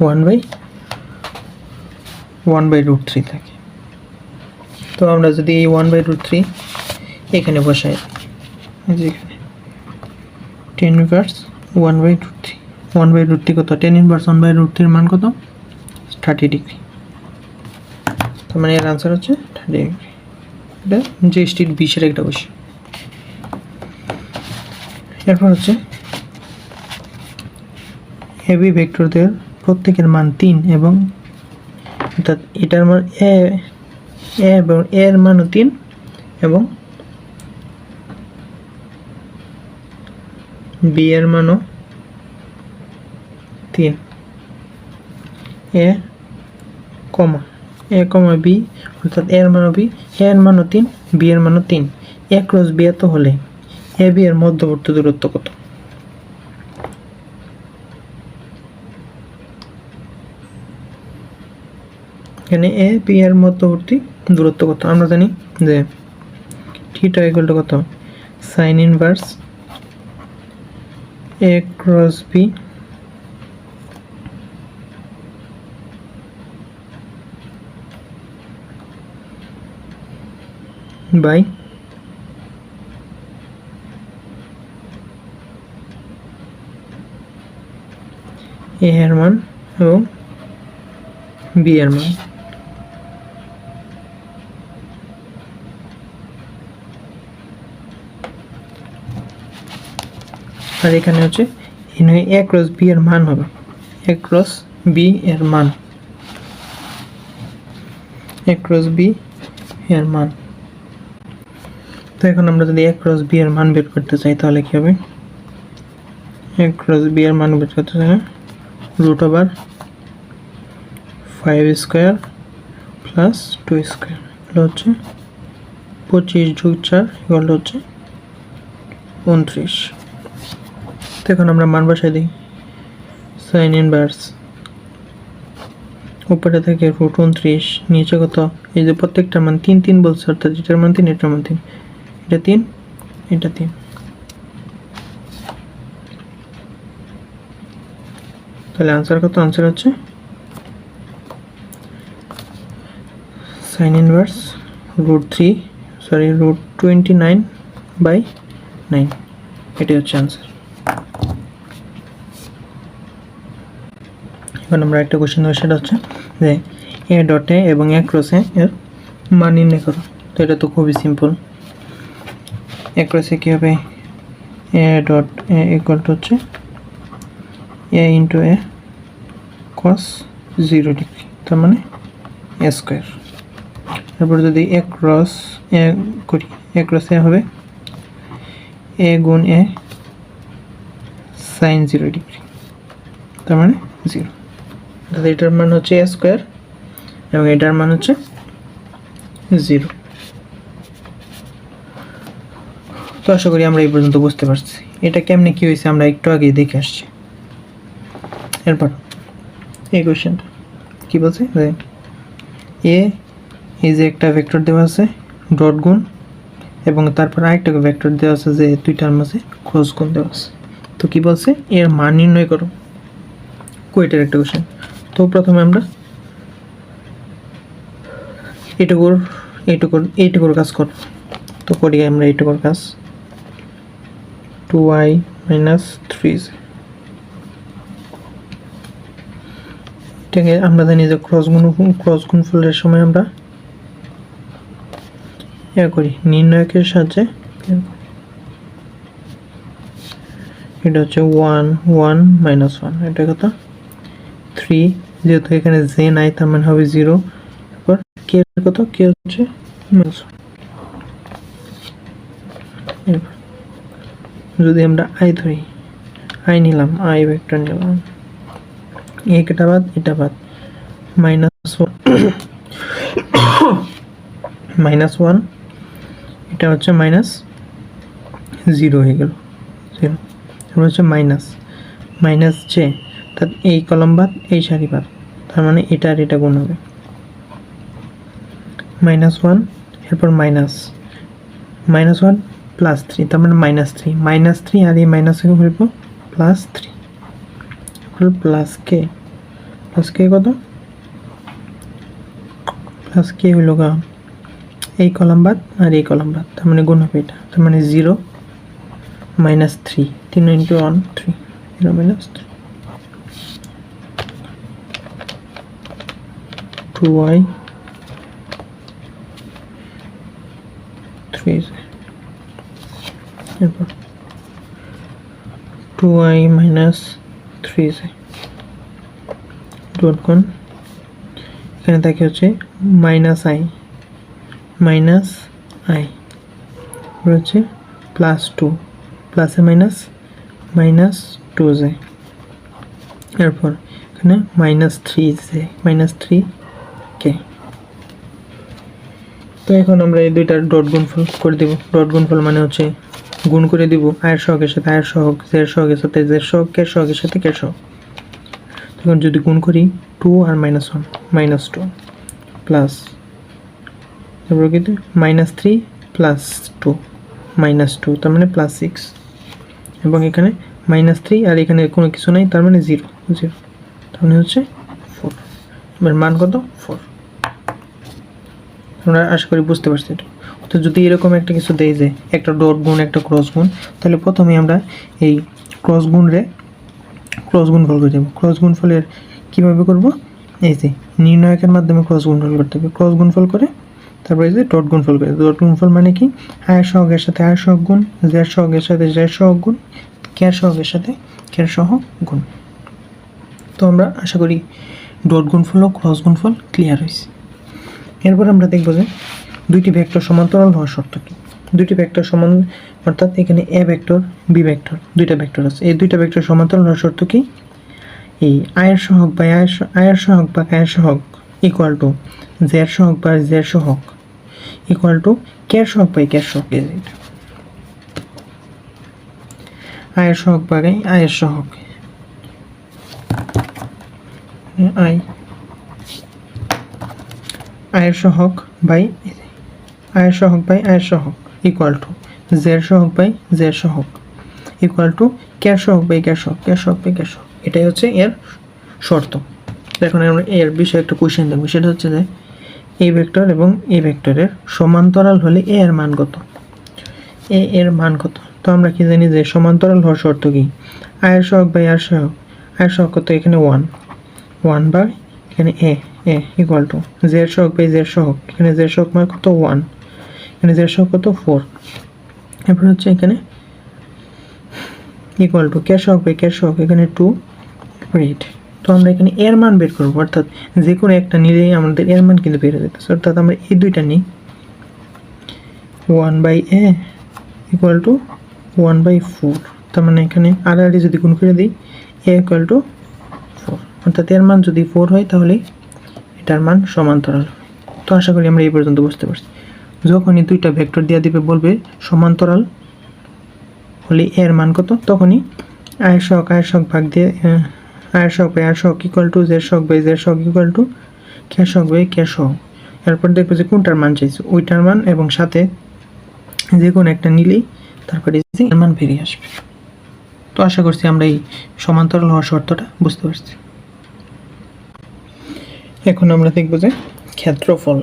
1/√3 থাকে। তো আমরা যদি এই 1/√3 এখানে বসাই, এখানে 10 ইনভার্স 1/√3 1/√3 কত? 10 ইনভার্স 1/√3 মান কত? 30 ডিগ্রি। তার মানে এর আনসার হচ্ছে 30 ডিগ্রি। এটা যে স্ট্রিট 20-এর একটা বসে। এরপর হচ্ছে এবি ভেক্টরদের প্রত্যেকের মান 3 এবং অর্থাৎ এটার মান এবং এর মানও 3 এবং বি এর মানও 3, এ কমা বি অর্থাৎ এর মানও বি, এর মানও 3, বি এর মানও 3। এ ক্রস বি এত হলে এ বি এর মধ্যবর্তী দূরত্ব কত? এখানে এ বি এর মধ্যবর্তী দূরত্ব কত? আমরা জানি যে থিটা ইকুয়াল টু কত? Sine inverse A cross B by A এর মান এবং বি এর মান। আর এখানে হচ্ছে এ ক্রস বি এর মান হবে এ ক্রস বি এর মান তো এখন আমরা যদি এ ক্রস বি এর মান বের করতে চাই তাহলে কি হবে? এ ক্রস বি এর মান বের করতে চাই √5² প্লাস 2² হচ্ছে 25 + 4 এগুলো হচ্ছে 29। তো এখন আমরা মান বসাই দিই। সাইন ইনভার্স উপরে থেকে √29, নিচে কত? এই যে প্রত্যেকটা মান 3 3 বলছে, অর্থাৎ এটার মান 3, এটার মান 3, এটা 3, এটা 3। তাহলে আনসার কত? আনসার হচ্ছে সাইন ইনভার্স √29/9, এটাই হচ্ছে আনসার। এখন আমরা একটা কোশ্চেন দেবো, সেটা হচ্ছে যে এ ডটে এবং এ ক্রসে এর মান নির্ণয় করো। তো এটা তো খুবই সিম্পল। এ ক্রসে কী হবে? এ ডট এ ইকুয়াল টু হচ্ছে এ ইন্টু এ কস 0 ডিগ্রি, তার মানে a²। তারপর যদি এ ক্রস এ করি, এ ক্রস এ হবে এ গুণ এ সাইন 0 ডিগ্রি, তার মানে 0। তাহলে এটার মান হচ্ছে a² এবং এটার মান হচ্ছে 0। তো আশা করি আমরা এই পর্যন্ত বুঝতে পারছি এটা কেমনে কি হয়েছে, আমরা একটু আগে দেখে আসছি। এরপর এই কোশ্চেনটা কি বলছে যে এ এই যে একটা ভেক্টর দেওয়া আছে ডট গুণ, এবং তারপর আরেকটা ভেক্টর দেওয়া আছে যে দুইটার মাঝে ক্রস গুণ দেওয়া আছে। তো কি বলছে? এর মান নির্ণয় করো। কুয়েটের একটা কোশ্চেন। তো প্রথমে আমরা এইটুকুর কাজ করব। তো করি আমরা এইটুকুর কাজ। 2y minus 3z, এটাকে আমরা জানি যে ক্রস গুণফলের সময় আমরা করি নির্ণায়কের সাহায্যে। এটা হচ্ছে 1 1 minus 1, এটা কত 3, যেহেতু এখানে জে নাই তার মানে হবে 0। তারপর কে কত, কে হচ্ছে -1। যদি আমরা আই ধরি, আই নিলাম, আই ভেক্টর নিলাম, এটা বাদ এটা বাদ, -1 -1, এটা হচ্ছে -0 হয়ে গেল, 0। তারপর হচ্ছে মাইনাস জে, তার এই কলম বাদ এই সারি বাদ, তার মানে এটা আর এটা গুণ হবে, -1, এরপর -1 +3, তার মানে -3 আর এই মাইনাস থেকে হইব +3, প্লাস কে কত, প্লাস কে হইল গা এই কলম বাদ আর এই কলম বাদ, তার মানে গুণ হবে এটা, তার মানে 0 -3, 3 × 1 3, 0 -3, 2y 3z, এরপর 2y - 3z ডট গুণ, এখানে থাকে হচ্ছে -i হচ্ছে +2, প্লাসে -2z, এরপর এখানে -3k। তো এখন আমরা এই দুইটার ডট গুণফল করে দেব। ডট গুণফল মানে হচ্ছে গুণ করে দিব আয়ের সহগের সাথে আয়ের সহগ, জের সহগের সাথে জের সহগ, কের সহগের সাথে কের সহগ। তখন যদি গুণ করি 2 আর -1 -2 প্লাস, তারপর কিন্তু -3 + 2 -2, তার মানে +6, এবং এখানে -3 আর এখানে কোনো কিছু নাই, তার মানে 0, তার মানে হচ্ছে 4। এবার মান কত 4। আমরা আশা করি বুঝতে পারছি এটা। তো যদি এরকম একটা কিছু দেই যে একটা ডট গুণ একটা ক্রস গুণ, তাহলে প্রথমে আমরা এই ক্রস গুণফল করে দেব। ক্রস গুণফলের কীভাবে করব, এই যে নির্ণায়কের মাধ্যমে ক্রস গুণফল করতে হবে। ক্রস গুণফল করে তারপরে এই যে ডট গুণফল করে। ডট গুণফল মানে কি, আয়ের সহগের সাথে আয়ের সহগ গুণ, জের সহগের সাথে জের সহগ গুণ, কের সহগের সাথে কের সহগ গুণ। তো আমরা আশা করি ডট গুণফল ও ক্রস গুণফল ক্লিয়ার হয়েছে। এরপর আমরা দেখব যে দুইটি ভেক্টর সমান্তরাল হওয়ার শর্ত কি। দুইটি ভেক্টর সমান, অর্থাৎ এখানে এ ভেক্টর বি ভেক্টর দুইটা ভেক্টর আছে, এই দুইটা ভেক্টর সমান্তরাল হওয়ার শর্ত কি, এই আয়ের সহগ বা আয়ের সহগ ইকুয়াল টু জের সহগ বা জের সহগ ইকুয়াল টু কের সহগ বাই কের সহগ। আয়ের সহগ বাই আয়ের সহগ, আয়ের সহগ বাই আয়ের সহগ ইকুয়াল টু জের সহগ বাই জের সহগ ইকুয়াল টু কের সহগ বাই কের সহগ, এটাই হচ্ছে এর শর্ত। এখন আমরা এর বিষয়ে একটা কোশ্চেন দেখব, সেটা হচ্ছে যে এই ভেক্টর এবং এই ভেক্টরের সমান্তরাল হলে এ এর মান কত, এর মান কত। তো আমরা কি জানি যে সমান্তরাল হওয়ার শর্ত কি, আয়ের সহগ বাই আয়ের সহগ কত, এখানে 1 বাই এখানে এ ইকুয়াল টু জের সহগ বাই জের সহগ, এখানে জের সহগ মান কত 1, এখানে জের সহগ কত 4, এরপর হচ্ছে এখানে ইকুয়াল টু কের সহগ বাই কের সহগ, এখানে 2 8। তো আমরা এখানে এর মান বের করবো, অর্থাৎ যে কোনো একটা নিলেই আমাদের এর মান কিন্তু বের হয়ে যেতেছে। অর্থাৎ আমরা এই দুইটা নিই, 1 বাই এ ইকুয়াল টু 1/4, তার মানে এখানে আর যদি গুণ করে দিই এ ইকুয়াল টু 4, অর্থাৎ এর মান যদি 4 হয় তাহলে এটার মান সমান্তরাল। তো আশা করি আমরা এই পর্যন্ত বুঝতে পারছি। যখনই দুইটা ভেক্টর দিয়ে দিবে বলবে সমান্তরাল হলে এর মান কত, তখনই আয়ের সহগ ভাগ দিয়ে আয়ের সহগ বাই আয়ের সহগ ইকুয়াল টু জের সহগ বাই জের সহগ ইকুয়াল টু কের সহগ বাই কের সহগ। এরপর দেখবো যে কোনটার মান চাইছে ওইটার মান, এবং সাথে যে কোনো একটা নিলেই তারপরে এর মান বেরিয়ে আসবে। তো আশা করছি আমরা এই সমান্তরাল হওয়ার শর্তটা বুঝতে পারছি। এখন আমরা দেখব যে ক্ষেত্রফল।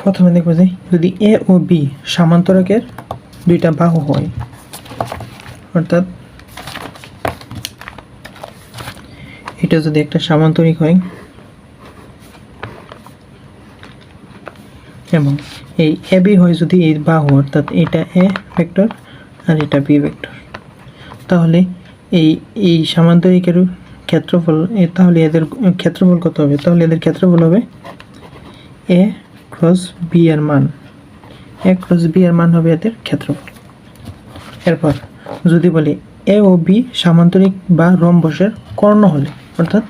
প্রথমে দেখব যে যদি এ ও বি সমান্তরালের দুইটা বাহু হয়, অর্থাৎ এটা যদি একটা সামান্তরিক হয় এবং এই এ বি হয় যদি এই বাহু, অর্থাৎ এটা এ ভেক্টর আর এটা বি ভেক্টর, তাহলে এই এই সামান্তরিকের ক্ষেত্রফল, তাহলে এদের ক্ষেত্রফল কত হবে? তাহলে এদের ক্ষেত্রফল হবে এ ক্রস বি এর মান, এ ক্রস বি এর মান হবে এদের ক্ষেত্রফল। এরপর যদি বলি এ ও বি সামান্তরিক বা রম্বসের কর্ণ হলে, অর্থাৎ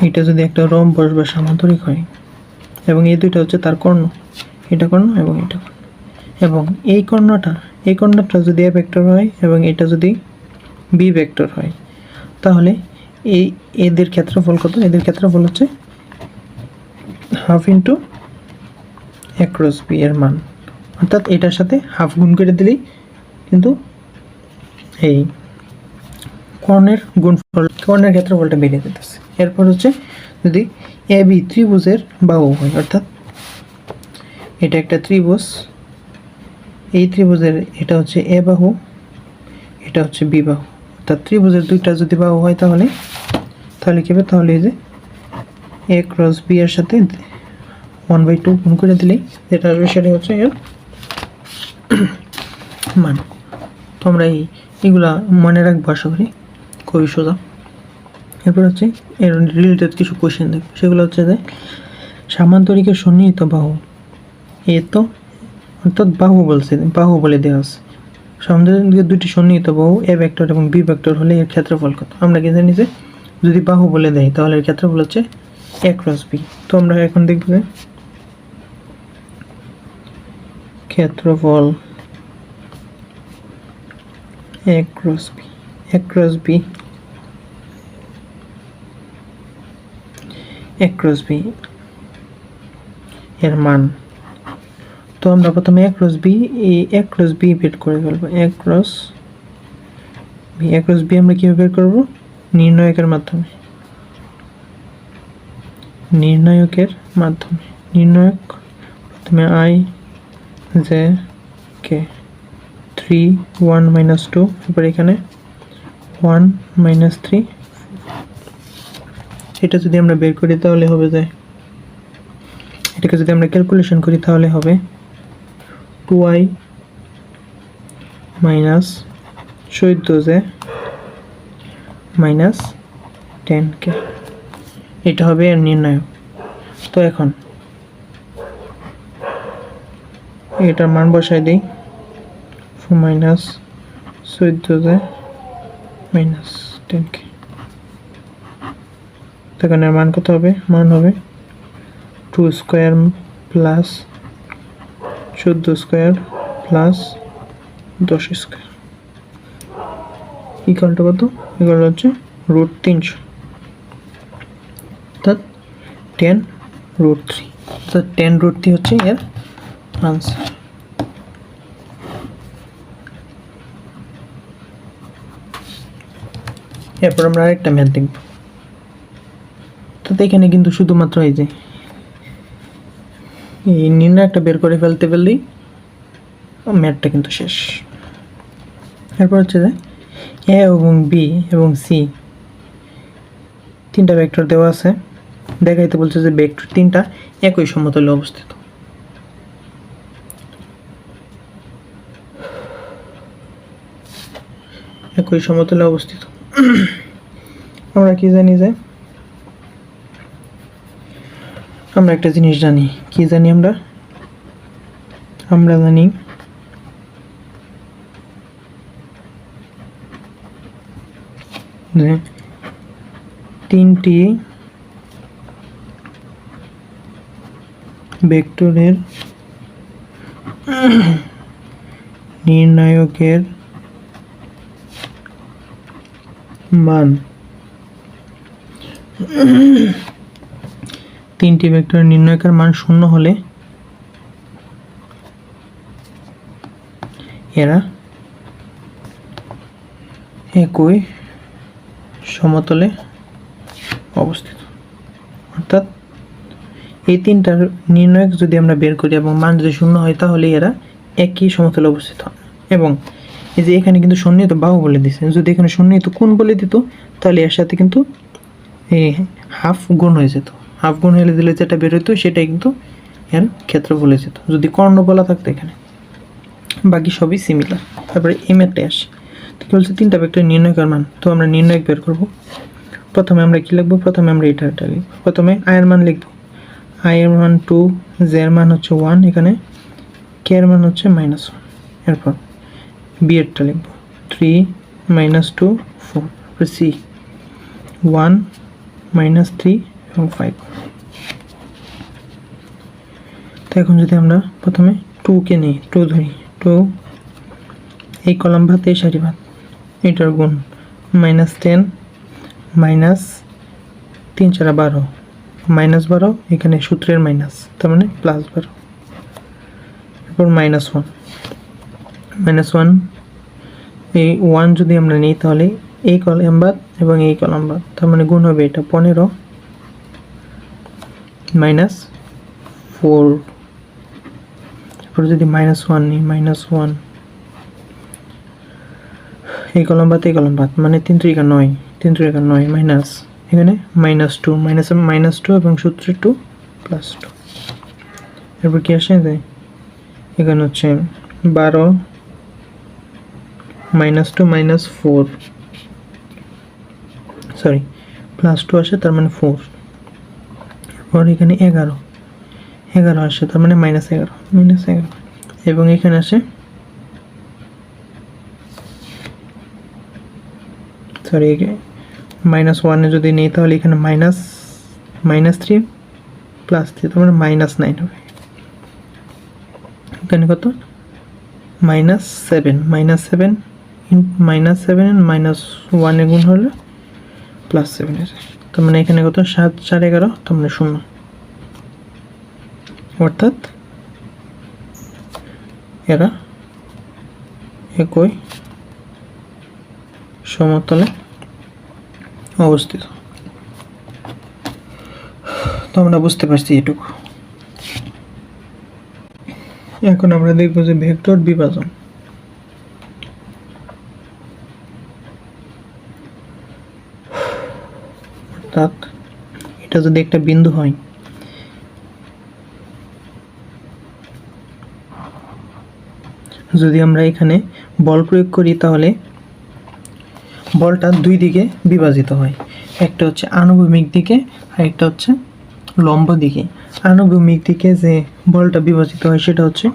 এটা যদি একটা রম্বস বা সামান্তরিক হয় এবং এই দুইটা হচ্ছে তার কর্ণ, এটা কর্ণ এবং এটা কর্ণ, এবং এই কর্ণটা যদি এ ভেক্টর হয় এবং এটা যদি বি ভেক্টর হয়, তাহলে এই এদের ক্ষেত্রফল কত? এদের ক্ষেত্রফল হচ্ছে হাফ ইন্টু এ ক্রস বি এর মান, অর্থাৎ এটার সাথে হাফ গুণ করে দিলেই কিন্তু এই কর্ণের গুণফল, কর্ণের ক্ষেত্রফলটা বেরিয়ে যেতেছে। এরপর হচ্ছে যদি এ বি ত্রিভুজের বাহু হয়, অর্থাৎ এটা একটা ত্রিভুজ, এই ত্রিভুজের এটা হচ্ছে এ বাহু, এটা হচ্ছে বি বাহু, অর্থাৎ ত্রিভুজের দুইটা যদি বাহু হয় তাহলে কি হবে? তাহলে এই যে এ ক্রস বি এর সাথে 1/2 গুণ করে দিলেই যেটা আসবে সেটা হচ্ছে এর মান। তো আমরা এইগুলা মনে রাখবো, আশা করি খুবই সোজা। এরপর হচ্ছে এর রিলেটেড কিছু কোশ্চেন দেখব, সেগুলো হচ্ছে যে সামান্তরিকের সন্নিহিত বাহু, এ তো অর্থাৎ বাহু বলছে, বাহু বলে দেওয়া আছে, সামান্তরিকের দুটি সন্নিহিত বাহু এ ভেক্টর এবং বি ভেক্টর হলে এর ক্ষেত্রফল কত? আমরা কি জানি যে যদি বাহু বলে দেয় তাহলে এর ক্ষেত্রফল হচ্ছে এ ক্রস বি। তো আমরা এখন দেখব যে ক্ষেত্রফল এ ক্রস বি, এ ক্রস বি, এ ক্রস বি এর মান। তো আমরা প্রথমে এ ক্রস বি বের করে ফেলবো। এ ক্রস বি আমরা কিভাবে বের করব? নির্ণায়কের মাধ্যমে, নির্ণায়ক প্রথমে আই জে কে 3 1 - 2, এরপর এখানে 1 - 3, এটা যদি আমরা বের করি তাহলে হবে যে, এটাকে যদি আমরা ক্যালকুলেশন করি তাহলে হবে 2i minus 14j minus 10k, এটা হবে এর নির্ণায়ক। তো এখন এটার মান বসাই দিই, মাইনাস 14j মাইনাস 10k, তখন এর মান কত হবে? মান হবে 2 square plus 14 square plus 10 square equal to কত? ইকুয়াল হচ্ছে √300, অর্থাৎ 10√3, অর্থাৎ 10√3 হচ্ছে এর আনসার। এরপর আমরা আরেকটা ম্যাথ দেখব। তো এখানে কিন্তু শুধুমাত্র এই যে এই নির্ণয়টা বের করে ফেলতে পারলেই ম্যাথটা কিন্তু শেষ। এরপর হচ্ছে যে এ এবং বি এবং সি তিনটা ভেক্টর দেওয়া আছে, দেখাইতে বলছে যে ভেক্টর তিনটা একই সমতলে অবস্থিত। একই সমতলে অবস্থিত আমরা কি জানি যে, আমরা একটা জিনিস জানি, কি জানি আমরা জানি যে তিনটি ভেক্টরের নির্ণায়কের মান, তিনটি ভেক্টরের নির্ণায়কের মান 0 হলে এরা একই সমতলে অবস্থিত। অর্থাৎ এই তিনটার নির্ণায়ক যদি আমরা বের করি এবং মান যদি শূন্য হয় তাহলে এরা একই সমতলে অবস্থিত হয়। এবং এই যে এখানে কিন্তু সন্নিহিত বাহু বলে দিছে, যদি এখানে সন্নিহিত কোণ বলে দিত তাহলে এর সাথে কিন্তু এই হাফ গুণ হয়ে যেত, হাফ গুণ হয়ে দিলে যেটা বের হতো সেটাই কিন্তু এর ক্ষেত্র বলে যেত যদি কর্ণ বলা থাকতো এখানে। বাকি সবই সিমিলার। তারপরে এম একটা আসে, তো কি বলছে তিনটা ভেক্টর নির্ণয়কের মান, তো আমরা নির্ণয়ক বের করব। প্রথমে আমরা কি লিখবো, প্রথমে আমরা এটা লিখব, প্রথমে আয়ের মান লিখব, আয়ের মান 2, জে এর মান হচ্ছে 1, এখানে কে এর মান হচ্ছে -1। এরপর বি এরটা লিখব 3 -2 4, তারপর সি 1 -3 এবং 5। তো এখন যদি আমরা প্রথমে 2 কে নিই, 2 ধরি, 2 এই কলাম ভাত এই সারি ভাত এটার গুণ -10 -3 4 12 -12, এখানে সূত্রের মাইনাস তার মানে +12। এরপর -1 এই 1 যদি আমরা নিই তাহলে এই কলাম বাদ এবং এই কলাম বাদ, তার মানে গুণ হবে এটা 15 -4। এরপর যদি -1 নিই, -1 এই কলাম বাদ এই কলাম বাদ, মানে 3 3 9, 3 3 9 মাইনাস এখানে -2 -2 এবং সূত্রে 2 +2। এরপর কি আসে যায় এখানে হচ্ছে 12 -2 -4 সরি +2 আসে তার মানে 4। এরপর এখানে 11 আসে তার মানে -11 এবং এখানে আসে সরি -1 এ যদি নেই তাহলে এখানে -3 +3 তার মানে -9 হবে। এখানে কত -7 -7 এর -1 এ গুণ হলে +7 এর, তার মানে এখানে কত 7 4 11 তার মানে 0। অর্থাৎ এরা একই সমতলে অবস্থিত। তো আমরা বুঝতে পারছি এটুকু। এখন আমরা দেখব যে ভেক্টর বিভাজন। অর্থাৎ এটা যদি একটা বিন্দু হয়, যদি আমরা এখানে বল প্রয়োগ করি তাহলে বলটা দুই দিকে বিভাজিত হয়, একটা হচ্ছে আনুভূমিক দিকে আর একটা হচ্ছে লম্ব দিকে। আনুভূমিক দিকে যে বলটা বিভাজিত হয় সেটা হচ্ছে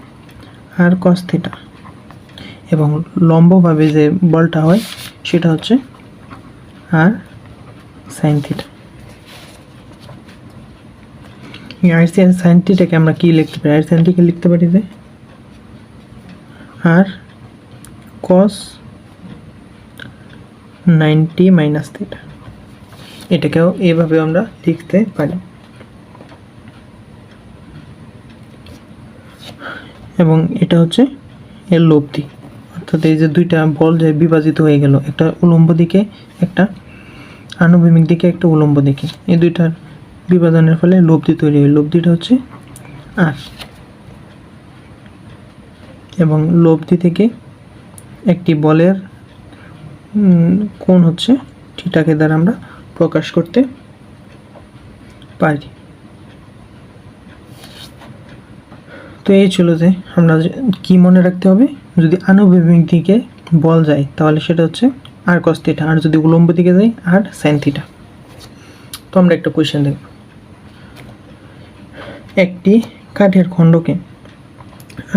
আর cos θ, এবং লম্বভাবে যে বলটা হয় সেটা হচ্ছে আর sin θ। এই আর sin θ কে আমরা কি লিখতে পারি, আর sin θ কে লিখতে পারি যে আর cos 90 - θ, এটাকেও এইভাবে আমরা লিখতে পারি। এবং এটা হচ্ছে এর লব্ধি, অর্থাৎ এই যে দুইটা বল যে বিভাজিত হয়ে গেল, একটা উলম্ব দিকে একটা আনুভূমিক দিকে একটা উলম্ব দিকে, এই দুইটার বিভাজনের ফলে লব্ধি তৈরি হয়, লব্ধিটা হচ্ছে আর। এবং লব্ধি থেকে একটি বলের কোণ হচ্ছে থিটাকে দ্বারা আমরা প্রকাশ করতে পারি। তো এই ছিল যে আমরা কি মনে রাখতে হবে, যদি আনুভূমিক দিকে বল যায় তাহলে সেটা হচ্ছে আর cos θ, আর যদি উলম্ব দিকে যায় আর sin θ। তো আমরা একটা কোয়েশ্চেন দেখব, একটি কাঠের খণ্ডকে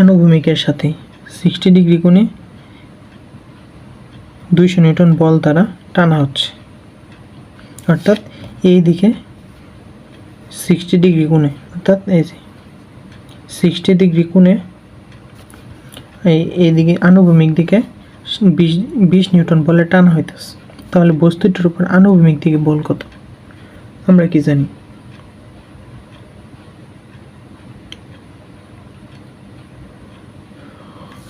আনুভূমিকের সাথে 60 ডিগ্রি কোণে 200 নিউটন বল দ্বারা টানা হচ্ছে। অর্থাৎ এই দিকে 60 ডিগ্রি কোণে, অর্থাৎ এই যে 60 ডিগ্রি কোণে এইদিকে আনুভূমিক দিকে 20 নিউটন বলে টানা হইতেছে, তাহলে বস্তুটির উপর আনুভূমিক দিকে বল কত? আমরা কি জানি,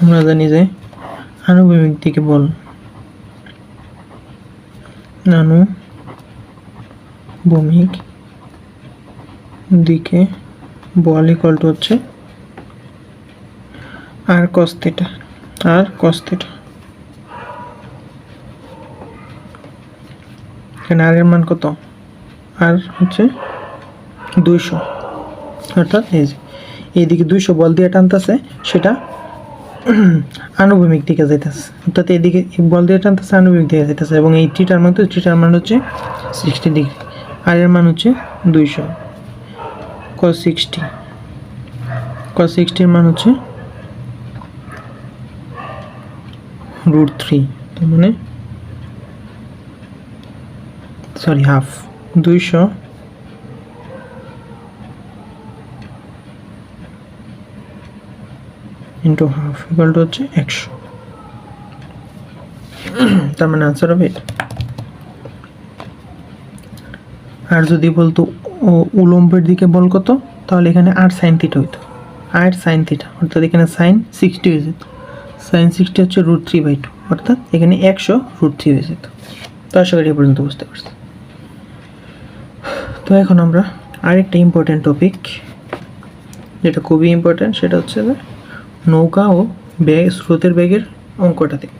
আমরা জানি যে আনুভূমিক দিকে বল ভূমিক দিকে বল ইকুয়াল টু হচ্ছে আর কস থিটা, আর কস থিটা। এখানে আর এর মান কত? আর হচ্ছে 200, অর্থাৎ এই যে এইদিকে 200 বল দিয়ে টানতেছে, সেটা আনুভূমিক দিকে যাইতেছে, অর্থাৎ এইদিকে বল দিয়ে টানতেছে আনুভূমিক দিকে যাইতেছে, এবং এই থিটার মান হচ্ছে 60 ডিগ্রি, আর এর মান হচ্ছে 200। cos 60 এর মান হচ্ছে √3, তার মানে sorry half, 200 into half equal to হচ্ছে 100। তার মানে আনসার হবে এটা। আর যদি বলতো উলম্বের দিকে বল কত, তাহলে এখানে আর সাইন থিটা হইতো, আর সাইন থিটা, অর্থাৎ এখানে সাইন 60 হয়ে যেত, সাইন 60 হচ্ছে √3/2, অর্থাৎ এখানে 100 √3 হয়ে যেত। তো আশা করি এ পর্যন্ত বুঝতে পারছি। তো এখন আমরা আরেকটা ইম্পর্টেন্ট টপিক, যেটা খুবই ইম্পর্টেন্ট, সেটা হচ্ছে যে নৌকা ও স্রোতের বেগের অঙ্কটা দেখি।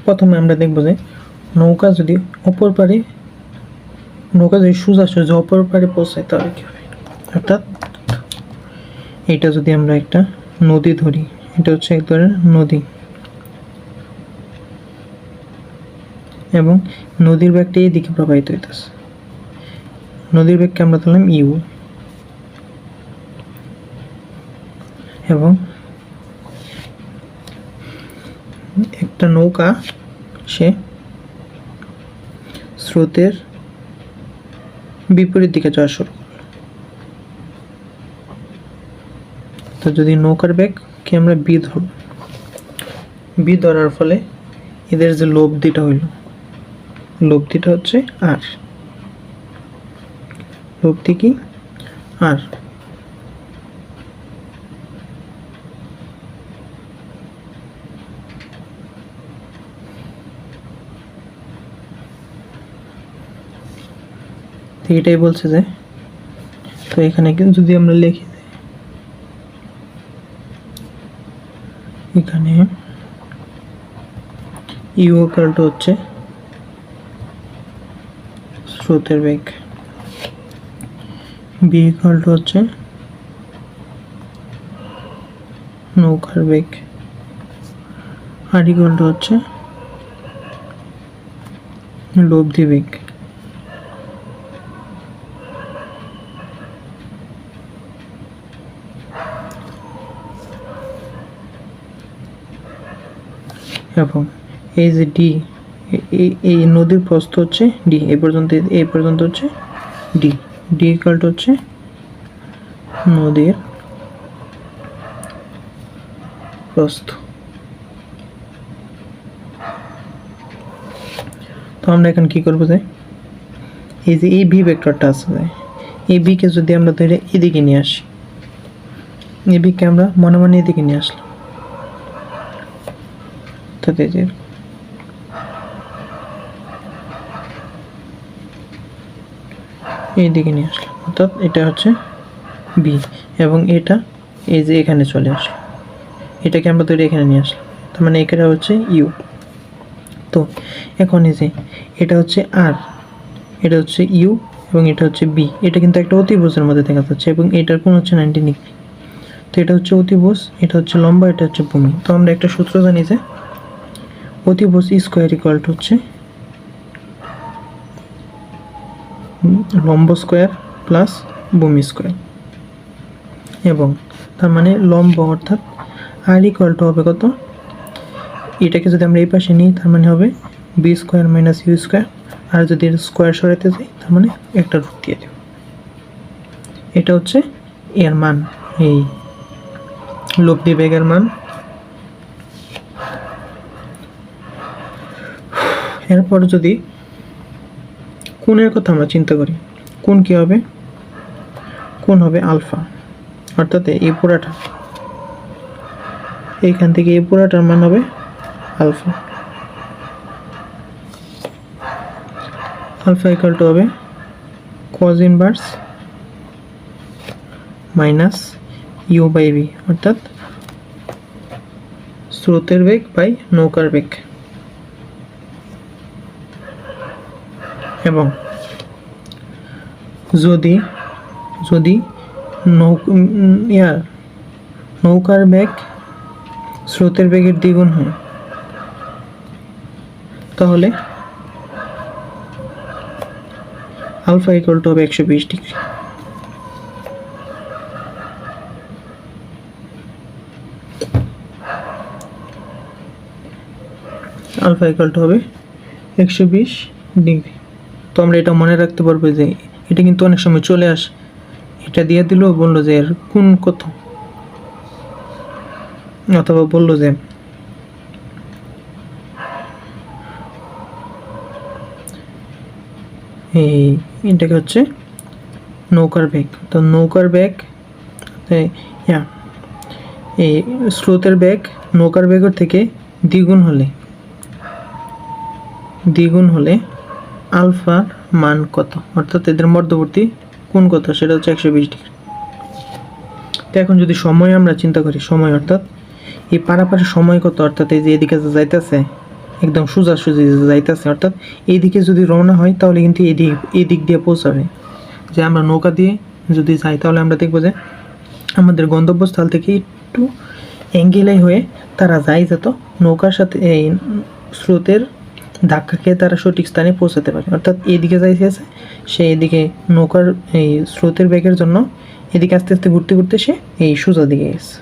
প্রথমে আমরা দেখব যে নৌকা যদি সোজা অপর পারে পৌঁছায় তাহলে কি হবে। অর্থাৎ এটা যদি আমরা একটা নদী ধরি, এটা হচ্ছে এক ধরনের নদী, এবং নদীর বেগটা এই দিকে প্রবাহিত হইতেছে, নদীর বেগকে আমরা ধরলাম ইউ, এবং একটা নৌকা সে স্রোতের বিপরীত দিকে যাওয়া শুরু করলো। তো যদি নৌকার বেগকে আমরা বি ধরার ফলে এদের যে লব্ধিটা হইল, লব্ধিটা হচ্ছে আর, লব্ধি কি আর। এটাই বলছে যে, তো এখানে কিন্তু যদি আমরা লিখি, এখানে ইউ ইকুয়াল টু হচ্ছে স্রোতের বেগ, বি ইকুয়াল টু হচ্ছে নৌকার বেগ, আর ইকুয়াল টু হচ্ছে লব্ধি বেগ। এবং এই যে ডি, এই নদীর প্রস্থ হচ্ছে ডি, এই পর্যন্ত হচ্ছে ডি, ডি ইকুয়াল টু হচ্ছে নদীর প্রস্থ। তো আমরা এখন কি করবো, যে এই যে এই ভি ভেক্টরটা আছে, এই বিকে যদি আমরা ধরে এদিকে নিয়ে আসি, এই বিকে আমরা মনে মনে এদিকে নিয়ে আসলাম, এইদিকে নিয়ে আসলাম, অর্থাৎ এটা হচ্ছে বি, এবং এটা এই যে এখানে চলে আসলো, এটাকে আমরা ধরে এখানে নিয়ে আসলাম, তার মানে এটা হচ্ছে ইউ। তো এখন এই যে এটা হচ্ছে আর, এটা হচ্ছে ইউ, এবং এটা হচ্ছে বি, এটা কিন্তু একটা অতিভুজের মধ্যে দেখা যাচ্ছে, এবং এটার কোন হচ্ছে 90 ডিগ্রি। তো এটা হচ্ছে অতিভুজ, এটা হচ্ছে লম্বা, এটা হচ্ছে ভূমি। তো আমরা একটা সূত্র জানি যে অতিভুজ স্কোয়ার ইকুয়াল টু হচ্ছে লম্ব স্কোয়ার প্লাস ভূমি স্কোয়ার, এবং তার মানে লম্ব অর্থাৎ আর ইকুয়াল টু হবে কত, এটাকে যদি আমরা এই পাশে নিই তার মানে হবে B square minus U square, আর যদি এর স্কোয়ার সরাইতে যাই তার মানে একটা রুট দিয়ে দেব। এটা হচ্ছে এর মান, এই লব্ধি বেগের মান। এরপর যদি কোণের কথা আমরা চিন্তা করি, কোণ কি হবে, কোণ হবে আলফা, অর্থাৎ এই পুরাটা এইখান থেকে এই পুরোটার মান হবে আলফা। আলফা ইকুয়াল টু হবে cos inverse minus U by V, অর্থাৎ স্রোতের বেগ বাই নৌকার বেগ। এবং যদি যদি নৌকার বেগ স্রোতের বেগের দ্বিগুণ হয় তাহলে আলফা ইকুয়াল টু হবে 120 ডিগ্রি। আলফা ইকুয়াল টু হবে 120 ডিগ্রি। তো আমরা এটা মনে রাখতে পারবো যে এটা কিন্তু অনেক সময় চলে আসে, এটা দিয়ে দিলেও বললো যে এর কোণ কত, অথবা বললো যে এটাকে হচ্ছে নৌকার বেগ। তো নৌকার বেগ এই স্রোতের বেগ নৌকার বেগের থেকে দ্বিগুণ হলে আলফার মান কত, অর্থাৎ এদের মধ্যবর্তী কোণ কত, সেটা হচ্ছে 120 ডিগ্রি। তো এখন যদি সময় আমরা চিন্তা করি, সময় অর্থাৎ এই পারাপারের সময় কত, অর্থাৎ এই যে এদিকে যাইতেছে একদম সোজাসুজি যাইতেছে, অর্থাৎ এইদিকে যদি রওনা হয় তাহলে কিন্তু এই দিক দিয়ে পৌঁছাবে। যে আমরা নৌকা দিয়ে যদি যাই তাহলে আমরা দেখবো যে আমাদের গন্তব্যস্থল থেকে একটু অ্যাঙ্গেলাই হয়ে তারা যায়, যত নৌকার সাথে এই স্রোতের ধাক্কা খেয়ে তারা সঠিক স্থানে পৌঁছাতে পারে। অর্থাৎ এইদিকে যাইছে সে এদিকে নৌকার এই স্রোতের বেগের জন্য এদিকে আস্তে আস্তে ঘুরতে ঘুরতে সে এই সোজা দিকে গেছে,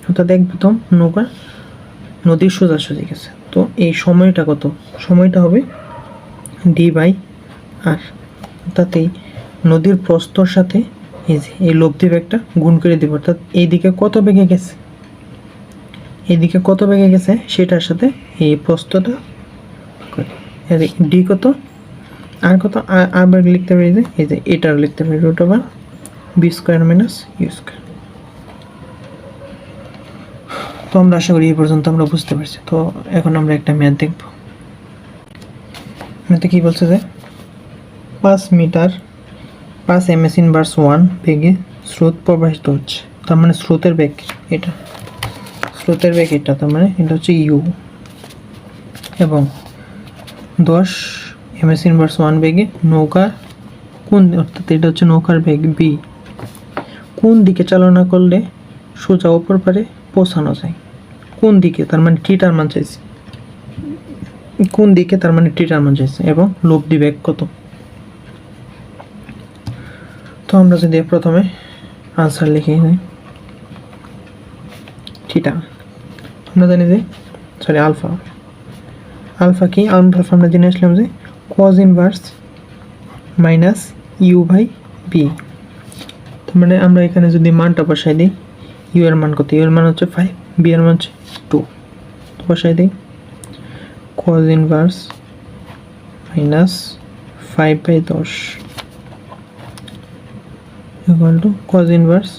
অর্থাৎ একদম নৌকা নদীর সোজাসুজি গেছে। তো এই সময়টা কত, সময়টা হবে ডি বাই আর, অর্থাৎ এই নদীর প্রস্তর সাথে এই যে এই লব্ধি বেগটা গুণ করে দিব, অর্থাৎ এইদিকে কত বেগে গেছে সেটার সাথে এই প্রস্তটা ডি কত আর কত, আবার লিখতে পারি যে এই যে এটার লিখতে পারি root over B square minus U square. তো আমরা আশা করি এই পর্যন্ত আমরা বুঝতে পারছি। তো এখন আমরা একটা ম্যাথ দেখব। ম্যাথে কি বলছে যে 5 মিটার 5 ms ইনভার্স 1 বেগে স্রোত প্রবাহিত হচ্ছে, তার মানে স্রোতের বেগ এটা, তার মানে এটা হচ্ছে ইউ, এবং 10 ms ইনভার্স 1 বেগে নৌকা কোন, অর্থাৎ এটা হচ্ছে নৌকার বেগ বি, কোন দিকে চালনা করলে সোজা অপর পারে পৌঁছানো যায়, কোন দিকে, তার মানে টিটার মান চাইছে, এবং লব্ধি বেগ কত। তো আমরা যদি প্রথমে আনসার লিখে নিই, থিটা আমরা জানি যে আলফা কি, আলফা আমরা জেনে আসলাম যে cos inverse minus U by B. তার মানে আমরা এখানে যদি মানটা বসাই দিই, ইউ এর মান কত, ইউ এর মান হচ্ছে 5, বি এর মান হচ্ছে 2, তো বসাই দিই cos inverse minus 5/10 equal to cos inverse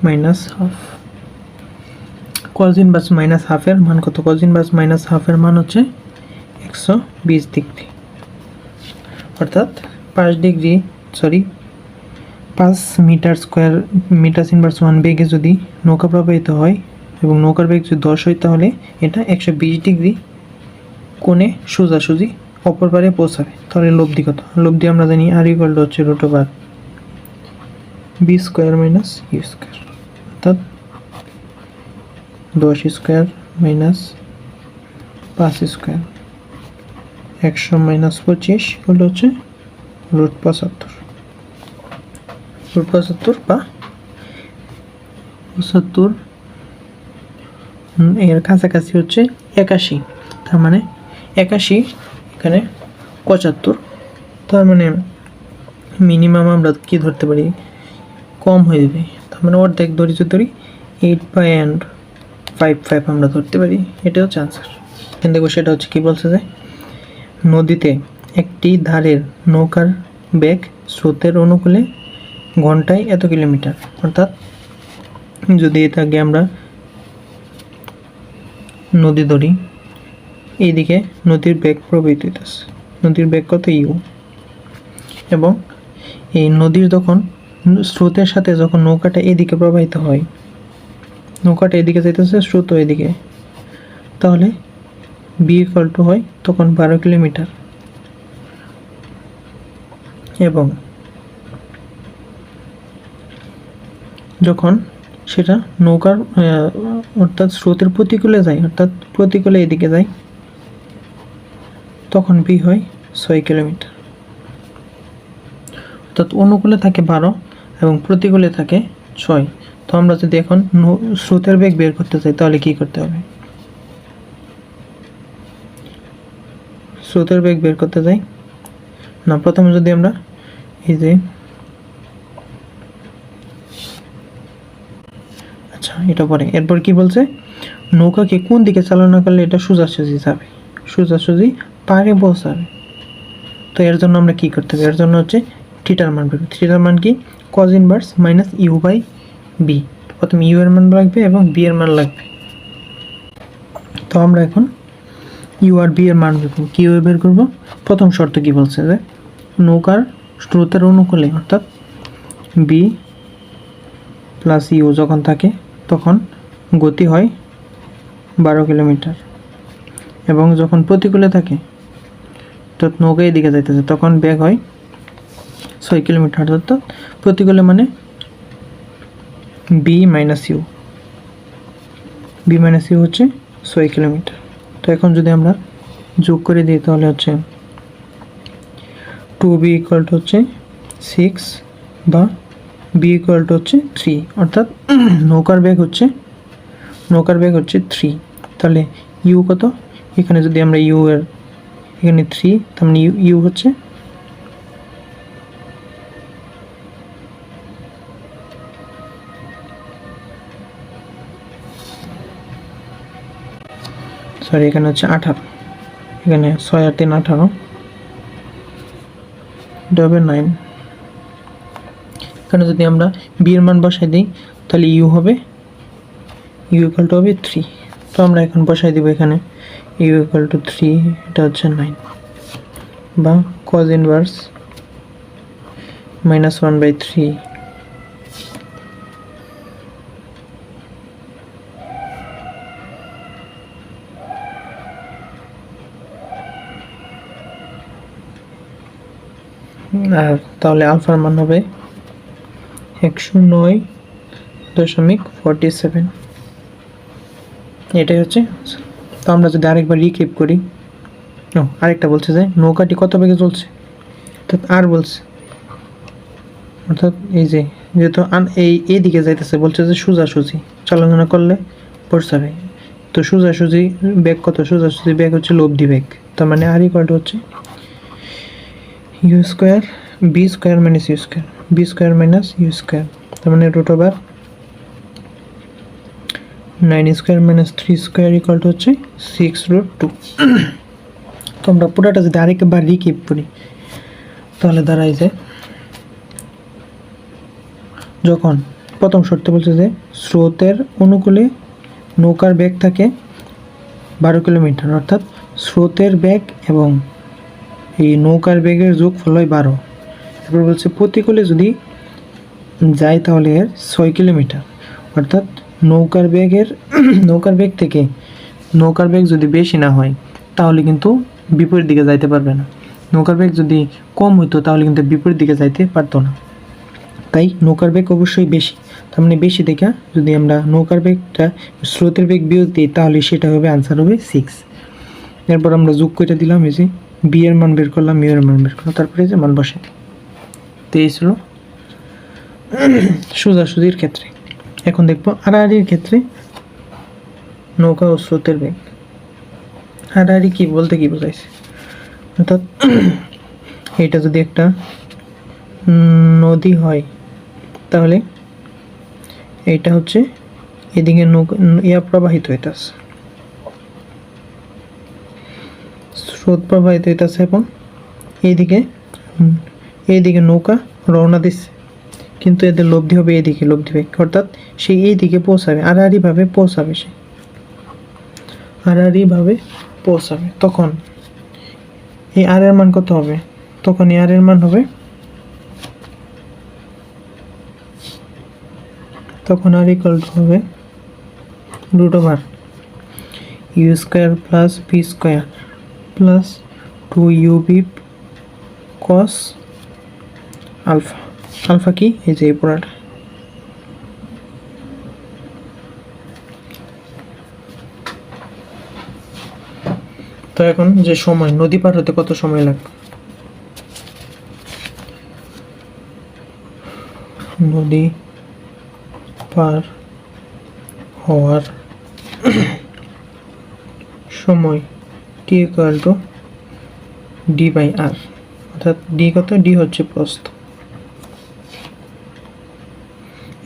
minus half. cos inverse minus হাফের মান কত, cos ইনভার্স মাইনাস হাফের মান হচ্ছে 120 ডিগ্রি, অর্থাৎ 5 মিটার স্কোয়ার মিটার ইনভার্স 1 বেগে যদি নৌকা প্রবাহিত হয় এবং নৌকার বেগ যদি 10 হয় তাহলে এটা 120 ডিগ্রি কোণে সোজাসুজি অপর পারে পৌঁছাবে। তাহলে লব্ধি কত, লব্ধি আমরা জানি আর ইকুয়াল টু হচ্ছে root over B square minus U square, অর্থাৎ 10 স্কোয়ার মাইনাস 5 স্কোয়ার 100 মাইনাস 25 হলো হচ্ছে রুট 75 বা 75 এর কাছাকাছি হচ্ছে 81, তার মানে 81 এখানে 75, তার মানে মিনিমাম আমরা কি ধরতে পারি, কম হয়ে যাবে, তার মানে অর্ধেক ধরি 8/55 আমরা ধরতে পারি, এটা হচ্ছে আনসার। এখানে দেখো সেটা হচ্ছে কি বলছে যে নদীতে একটি ধারের নৌকার বেগ স্রোতের অনুকূলে ঘন্টায় এত কিলোমিটার, অর্থাৎ যদি এটাকে আমরা নদী ধরি, এইদিকে নদীর বেগ প্রবাহিত হইতেছে, নদীর বেগ কত ইউ, এবং এই নদীর যখন স্রোতের সাথে যখন নৌকাটা এদিকে প্রবাহিত হয়, নৌকাটা এদিকে যাইতেছে, স্রোত এদিকে, তাহলে বি ইকুয়াল টু হয় তখন 12 কিলোমিটার। এবং যখন সেটা নৌকার অর্থাৎ স্রোতের প্রতিকূলে যায়, অর্থাৎ প্রতিকূলে এদিকে যায়, তখন বি হয় 6 কিলোমিটার। অর্থাৎ অনুকূলে থাকে 12 এবং প্রতিকূলে থাকে 6। তো আমরা যদি এখন স্রোতের বেগ বের করতে চাই তাহলে কি করতে হবে? স্রোতের বেগ বের করতে যাই না, প্রথমে যদি আমরা এই যে, আচ্ছা এটা পরে, এরপর কি বলছে, নৌকাকে কোন দিকে চালনা করলে এটা সোজাসুজি যাবে, সোজাসুজি পারে পৌঁছাবে। তো এর জন্য আমরা কি করতে হবে? এর জন্য হচ্ছে থিটার মান বের। থিটার মান কি? Cos inverse minus U by B. প্রথমে ইউ এর মান লাগবে এবং বি এর মান লাগবে। তো আমরা এখন ইউ আর বি এর মান বের করবো। কীভাবে বের করবো? প্রথম শর্ত কি বলছে যে নৌকার স্রোতের অনুকূলে অর্থাৎ বি প্লাস ইউ যখন থাকে তখন গতি হয় 12 কিলোমিটার, এবং যখন প্রতিকূলে থাকে তো নৌকা এদিকে যাইতেছে তখন বেগ হয় 6 কিলোমিটার। অর্থাৎ প্রতিকূলে মানে B minus U, B minus U হচ্ছে 6 কিলোমিটার। তো এখন যদি আমরা যোগ করে দিই তাহলে হচ্ছে 2b ইকুয়াল টু হচ্ছে 6 বা b ইকুয়াল টু হচ্ছে 3, অর্থাৎ নৌকার বেগ হচ্ছে 3। তাহলে ইউ কত? এখানে যদি আমরা ইউ এর এখানে 3, তার মানে ইউ হচ্ছে সরি এখানে হচ্ছে 18, এখানে 6 আর 3 18, এটা হবে 9। এখানে যদি আমরা বি এর মান বসাই দিই তাহলে ইউ হবে, ইউ ইকুয়াল টু হবে 3। তো আমরা এখন বসাই দিব এখানে ইউ ইকুয়াল টু 3, এটা হচ্ছে 9, বা কজ ইনভার্স মাইনাস 1/3 আর তাহলে আলফার মান হবে 109.47। এটাই হচ্ছে। তো আমরা যদি আরেকবার রিকেপ করি, আরেকটা বলছে যে নৌকাটি কত বেগে চলছে, অর্থাৎ আর বলছে, অর্থাৎ এই যে যেহেতু এই দিকে যাইতেছে বলছে যে সোজাসুজি চালনা করলে পড়ছাবে। তো সোজাসুজি বেগ কত? সোজাসুজি বেগ হচ্ছে লব্ধি বেগ। তার মানে আর ইকুয়াল টু হচ্ছে U square B square minus U square, B square minus U square, তার মানে root over 9 square minus 3 square equal to হচ্ছে 6√2। তো আমরা পুরোটা যদি আরেকবার রিকিপ করি তাহলে দাঁড়ায় যে যখন প্রথম শর্তে বলছে যে স্রোতের অনুকূলে নৌকার বেগ থাকে 12 কিলোমিটার, অর্থাৎ স্রোতের বেগ এবং এই নৌকার বেগের যোগফল হয় 12। তারপর বলছে প্রতিকূলে যদি যায় তাহলে এর 6 কিলোমিটার, অর্থাৎ নৌকার বেগ থেকে নৌকার বেগ যদি বেশি না হয় তাহলে কিন্তু বিপরীত দিকে যাইতে পারবে না। নৌকার বেগ যদি কম হইতো তাহলে কিন্তু বিপরীত দিকে যাইতে পারতো না। তাই নৌকার বেগ অবশ্যই বেশি, তার মানে বেশি দেখা যদি আমরা নৌকার বেগটা স্রোতের বেগ বিয়োগ দিই তাহলে সেটা হবে, আনসার হবে 6। এরপর আমরা যোগ করে দিলাম, এই যে বি এর মান বের করলাম, ইউ এর মান বের করলাম, তারপরে যে মান বসে। তো এই ছিল সোজাসুজির ক্ষেত্রে। এখন দেখবো আড়াআড়ির ক্ষেত্রে নৌকা ও স্রোতের বেগ। আড়াআড়ি কি বলতে কি বোঝাইছে? অর্থাৎ এটা যদি একটা নদী হয় তাহলে এইটা হচ্ছে এদিকে নৌকা প্রবাহিত হইতেছে, স্রোত প্রবাহিত হইতেছে, এবং এইদিকে নৌকা রওনা দিচ্ছে, কিন্তু এদের লব্ধি হবে এইদিকে, লব্ধি বেগ, অর্থাৎ সে এইদিকে পৌঁছাবে, আড়াআড়িভাবে পৌঁছাবে, সে আড়াআড়িভাবে পৌঁছাবে। তখন এই আর এর মান কত হবে? তখন এই আর এর মান হবে, তখন আর ইকুয়াল টু হবে √/u² plus v² plus 2ub cos alpha. Alpha কি? এই যে এই পুরাটা। তো এখন যে সময়, নদী পার হতে কত সময় লাগবে? নদী পার হওয়ার সময় t ইকুয়াল টু d/r, অর্থাৎ d কত? d হচ্ছে প্রস্থ,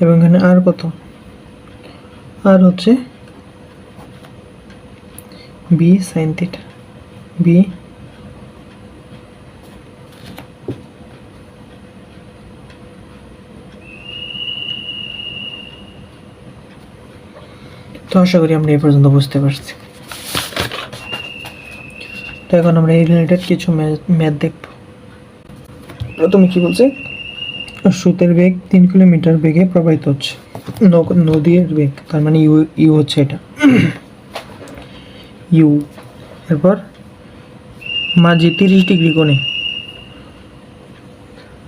এবং এখানে r কত? r হচ্ছে b sin θ, b তো আশা করি আমরা এই পর্যন্ত বুঝতে পারছি। তো এখন আমরা এই রিলেটেড কিছু ম্যাথ দেখব। প্রথমে কি বলছে? স্রোতের বেগ 3 কিলোমিটার বেগে প্রবাহিত হচ্ছে, নদীর বেগ, তার মানে ইউ হচ্ছে এটা ইউ। এরপর মাঝে 30 ডিগ্রি কোণে,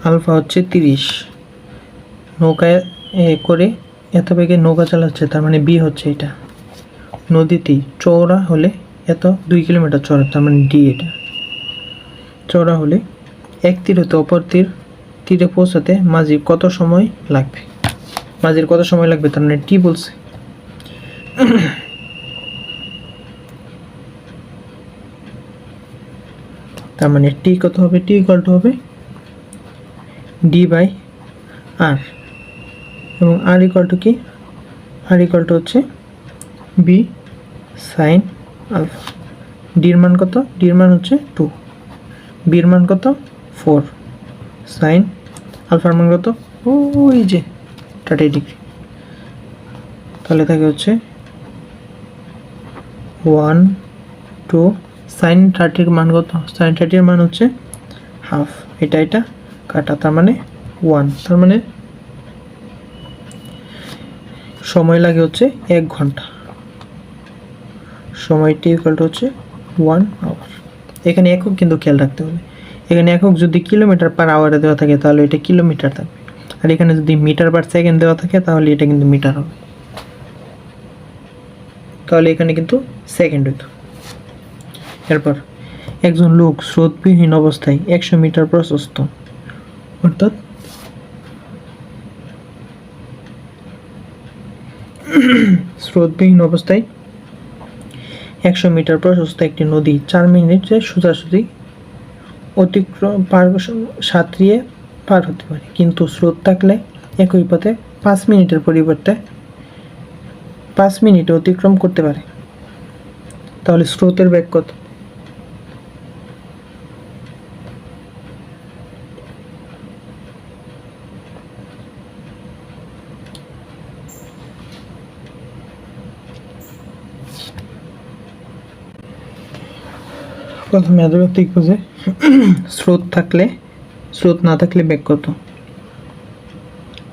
আলফা হচ্ছে 30, নৌকায় করে এত বেগে নৌকা চালাচ্ছে, তার মানে বি হচ্ছে এটা। নদীটি চওড়া হলে এত 2 কিলোমিটার চওড়া, তার মানে ডি এটা। চওড়া হলে এক তীর হতে অপর তীরে পৌঁছাতে মাঝির কত সময় লাগবে? মাঝির কত সময় লাগবে, তার মানে টি বলছে। তার মানে টি কত হবে? টি ইকুয়াল টু হবে d/r, এবং আর ইকুয়াল টু কি? আর ইকুয়াল টু হচ্ছে বি সাইন আলফা। ডির মান কত? ডির মান হচ্ছে 2, বির মান কত? 4, সাইন আলফার মান কত? ওই যে 30 ডিগ্রি। তাহলে থাকে হচ্ছে 1 2, সাইন 30-র মান কত? সাইন 30-র মান হচ্ছে হাফ, এটা কাটা, তার মানে 1, তার মানে সময় লাগে হচ্ছে 1 ঘন্টা। সময়টি ইকুয়াল টু হচ্ছে 1 আওয়ার। এখানে একক কিন্তু খেয়াল রাখতে হবে, এখানে একক যদি কিলোমিটার পার আওয়ারে দেওয়া থাকে তাহলে এটা কিলোমিটার থাকবে, আর এখানে যদি মিটার পার সেকেন্ড দেওয়া থাকে তাহলে এটা কিন্তু মিটার হবে, তাহলে এখানে কিন্তু সেকেন্ড হইতো। এরপর একজন লোক স্রোতবিহীন অবস্থায় 100 মিটার প্রশস্ত, অর্থাৎ স্রোতবিহীন অবস্থায় 100 মিটার প্রশস্ত একটি নদী 4 মিনিটে সোজাসুজি অতিক্রম সাঁতরিয়ে পার হতে পারে, কিন্তু স্রোত থাকলে একই পথে 5 মিনিটের পরিবর্তে 5 মিনিটে অতিক্রম করতে পারে। তাহলে স্রোতের বেগ কত? প্রথমে আদর্শিক বুঝে স্রোত না থাকলে বেগ কত?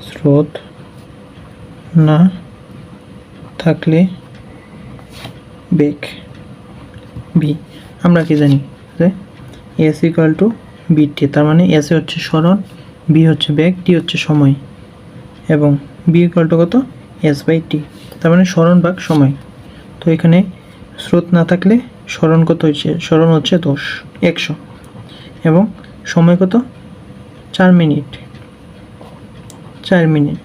স্রোত না থাকলে বেগ বি। আমরা কি জানি যে এস ইকুয়াল টু বিটি, তার মানে এস হচ্ছে সরণ, বি হচ্ছে বেগ, টি হচ্ছে সময়, এবং বি ইকুয়াল টু কত? s/t, তার মানে সরণ ভাগ সময়। তো এখানে স্রোত না থাকলে সরণ কত হচ্ছে? সরণ হচ্ছে 100, এবং সময় কত? 4 মিনিট, 4 মিনিট,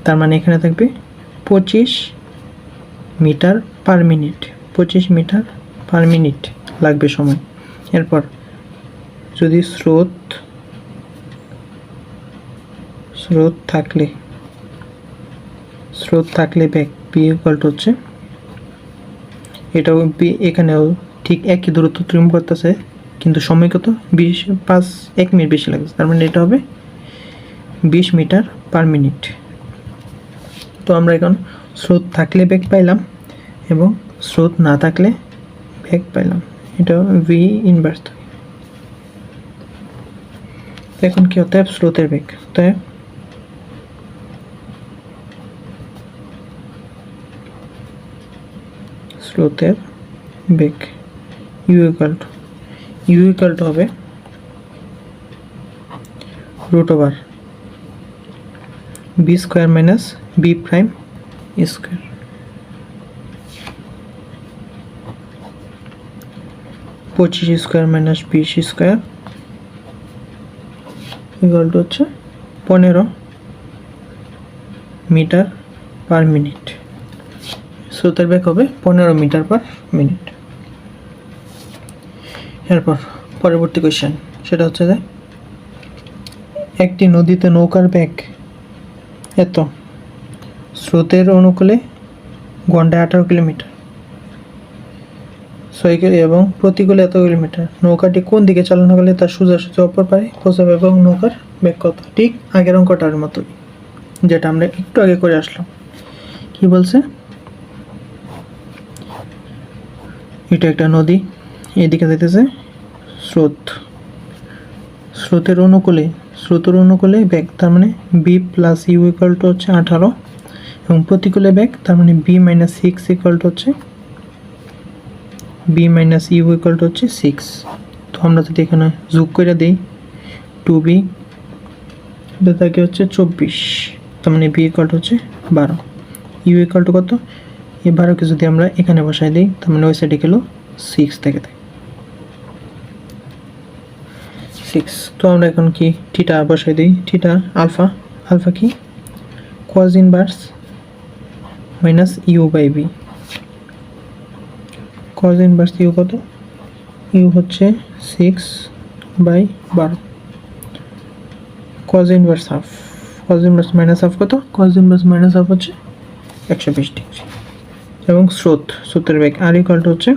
তার মানে এখানে থাকবে 25 metre per minute, 25 metre per minute লাগবে সময়। এরপর যদি স্রোত থাকলে বেগ বি ইকুয়াল টু হচ্ছে, এটাও বি, এখানেও ঠিক একই দূরত্ব অতিক্রম করতেছে, কিন্তু সময় কত 1 মিনিট বেশি লাগছে, তার মানে এটা হবে 20 মিটার পার মিনিট। তো আমরা এখন স্রোত থাকলে বেগ পাইলাম এবং স্রোত না থাকলে বেগ পাইলাম, এটা ভি ইনভার্স। এখন কি হতে হবে স্রোতের বেগ, তাই স্রোতের বেগ ইউ ইকুয়াল টু হবে root over B square minus B prime square. 25 square minus 20 square equal to হচ্ছে 15 মিটার পার মিনিট। স্রোতের বেগ হবে 15 মিটার পার মিনিট। এরপর পরবর্তী কোয়েশ্চেন, সেটা হচ্ছে যে একটি নদীতে নৌকার বেগ এত, স্রোতের অনুকূলে ঘন্টায় 18 কিলোমিটার এবং প্রতিকূলে এত কিলোমিটার, নৌকাটি কোন দিকে চালনা করলে তার সোজাসুজি অপর পারে পৌঁছাবে এবং নৌকার বেগ কত? ঠিক আগের অঙ্কটার মতোই, যেটা আমরা একটু আগে করে আসলাম। কি বলছে, এটা একটা নদী, এদিকে যাইতেছে স্রোতের অনুকূলে বেগ, তার মানে B plus U equal to হচ্ছে 18 এবং প্রতিকূলে বেগ তার মানে বি মাইনাস 6 ইকুয়াল টু হচ্ছে B minus U equal to হচ্ছে 6। তো আমরা যদি এখানে যোগ করে দিই 2b থাকে হচ্ছে 24, তার মানে বি ইকুয়াল টু হচ্ছে 12, ইউ ইকুয়াল টু কত, এই 12কে যদি আমরা এখানে বসাই দিই তার মানে ওই সাইডে গেল 6 থেকে 6। তো আমরা এখন কি থিটা বসাই দিই, থিটা আলফা কি cos inverse minus U by B, cos inverse U কত, ইউ হচ্ছে 6/12, cos inverse half, cos inverse minus half কত, cos ইনভার্স মাইনাস হাফ হচ্ছে 120 ডিগ্রি। এবং স্রোতের বেগ আর ইকুয়াল টু হচ্ছে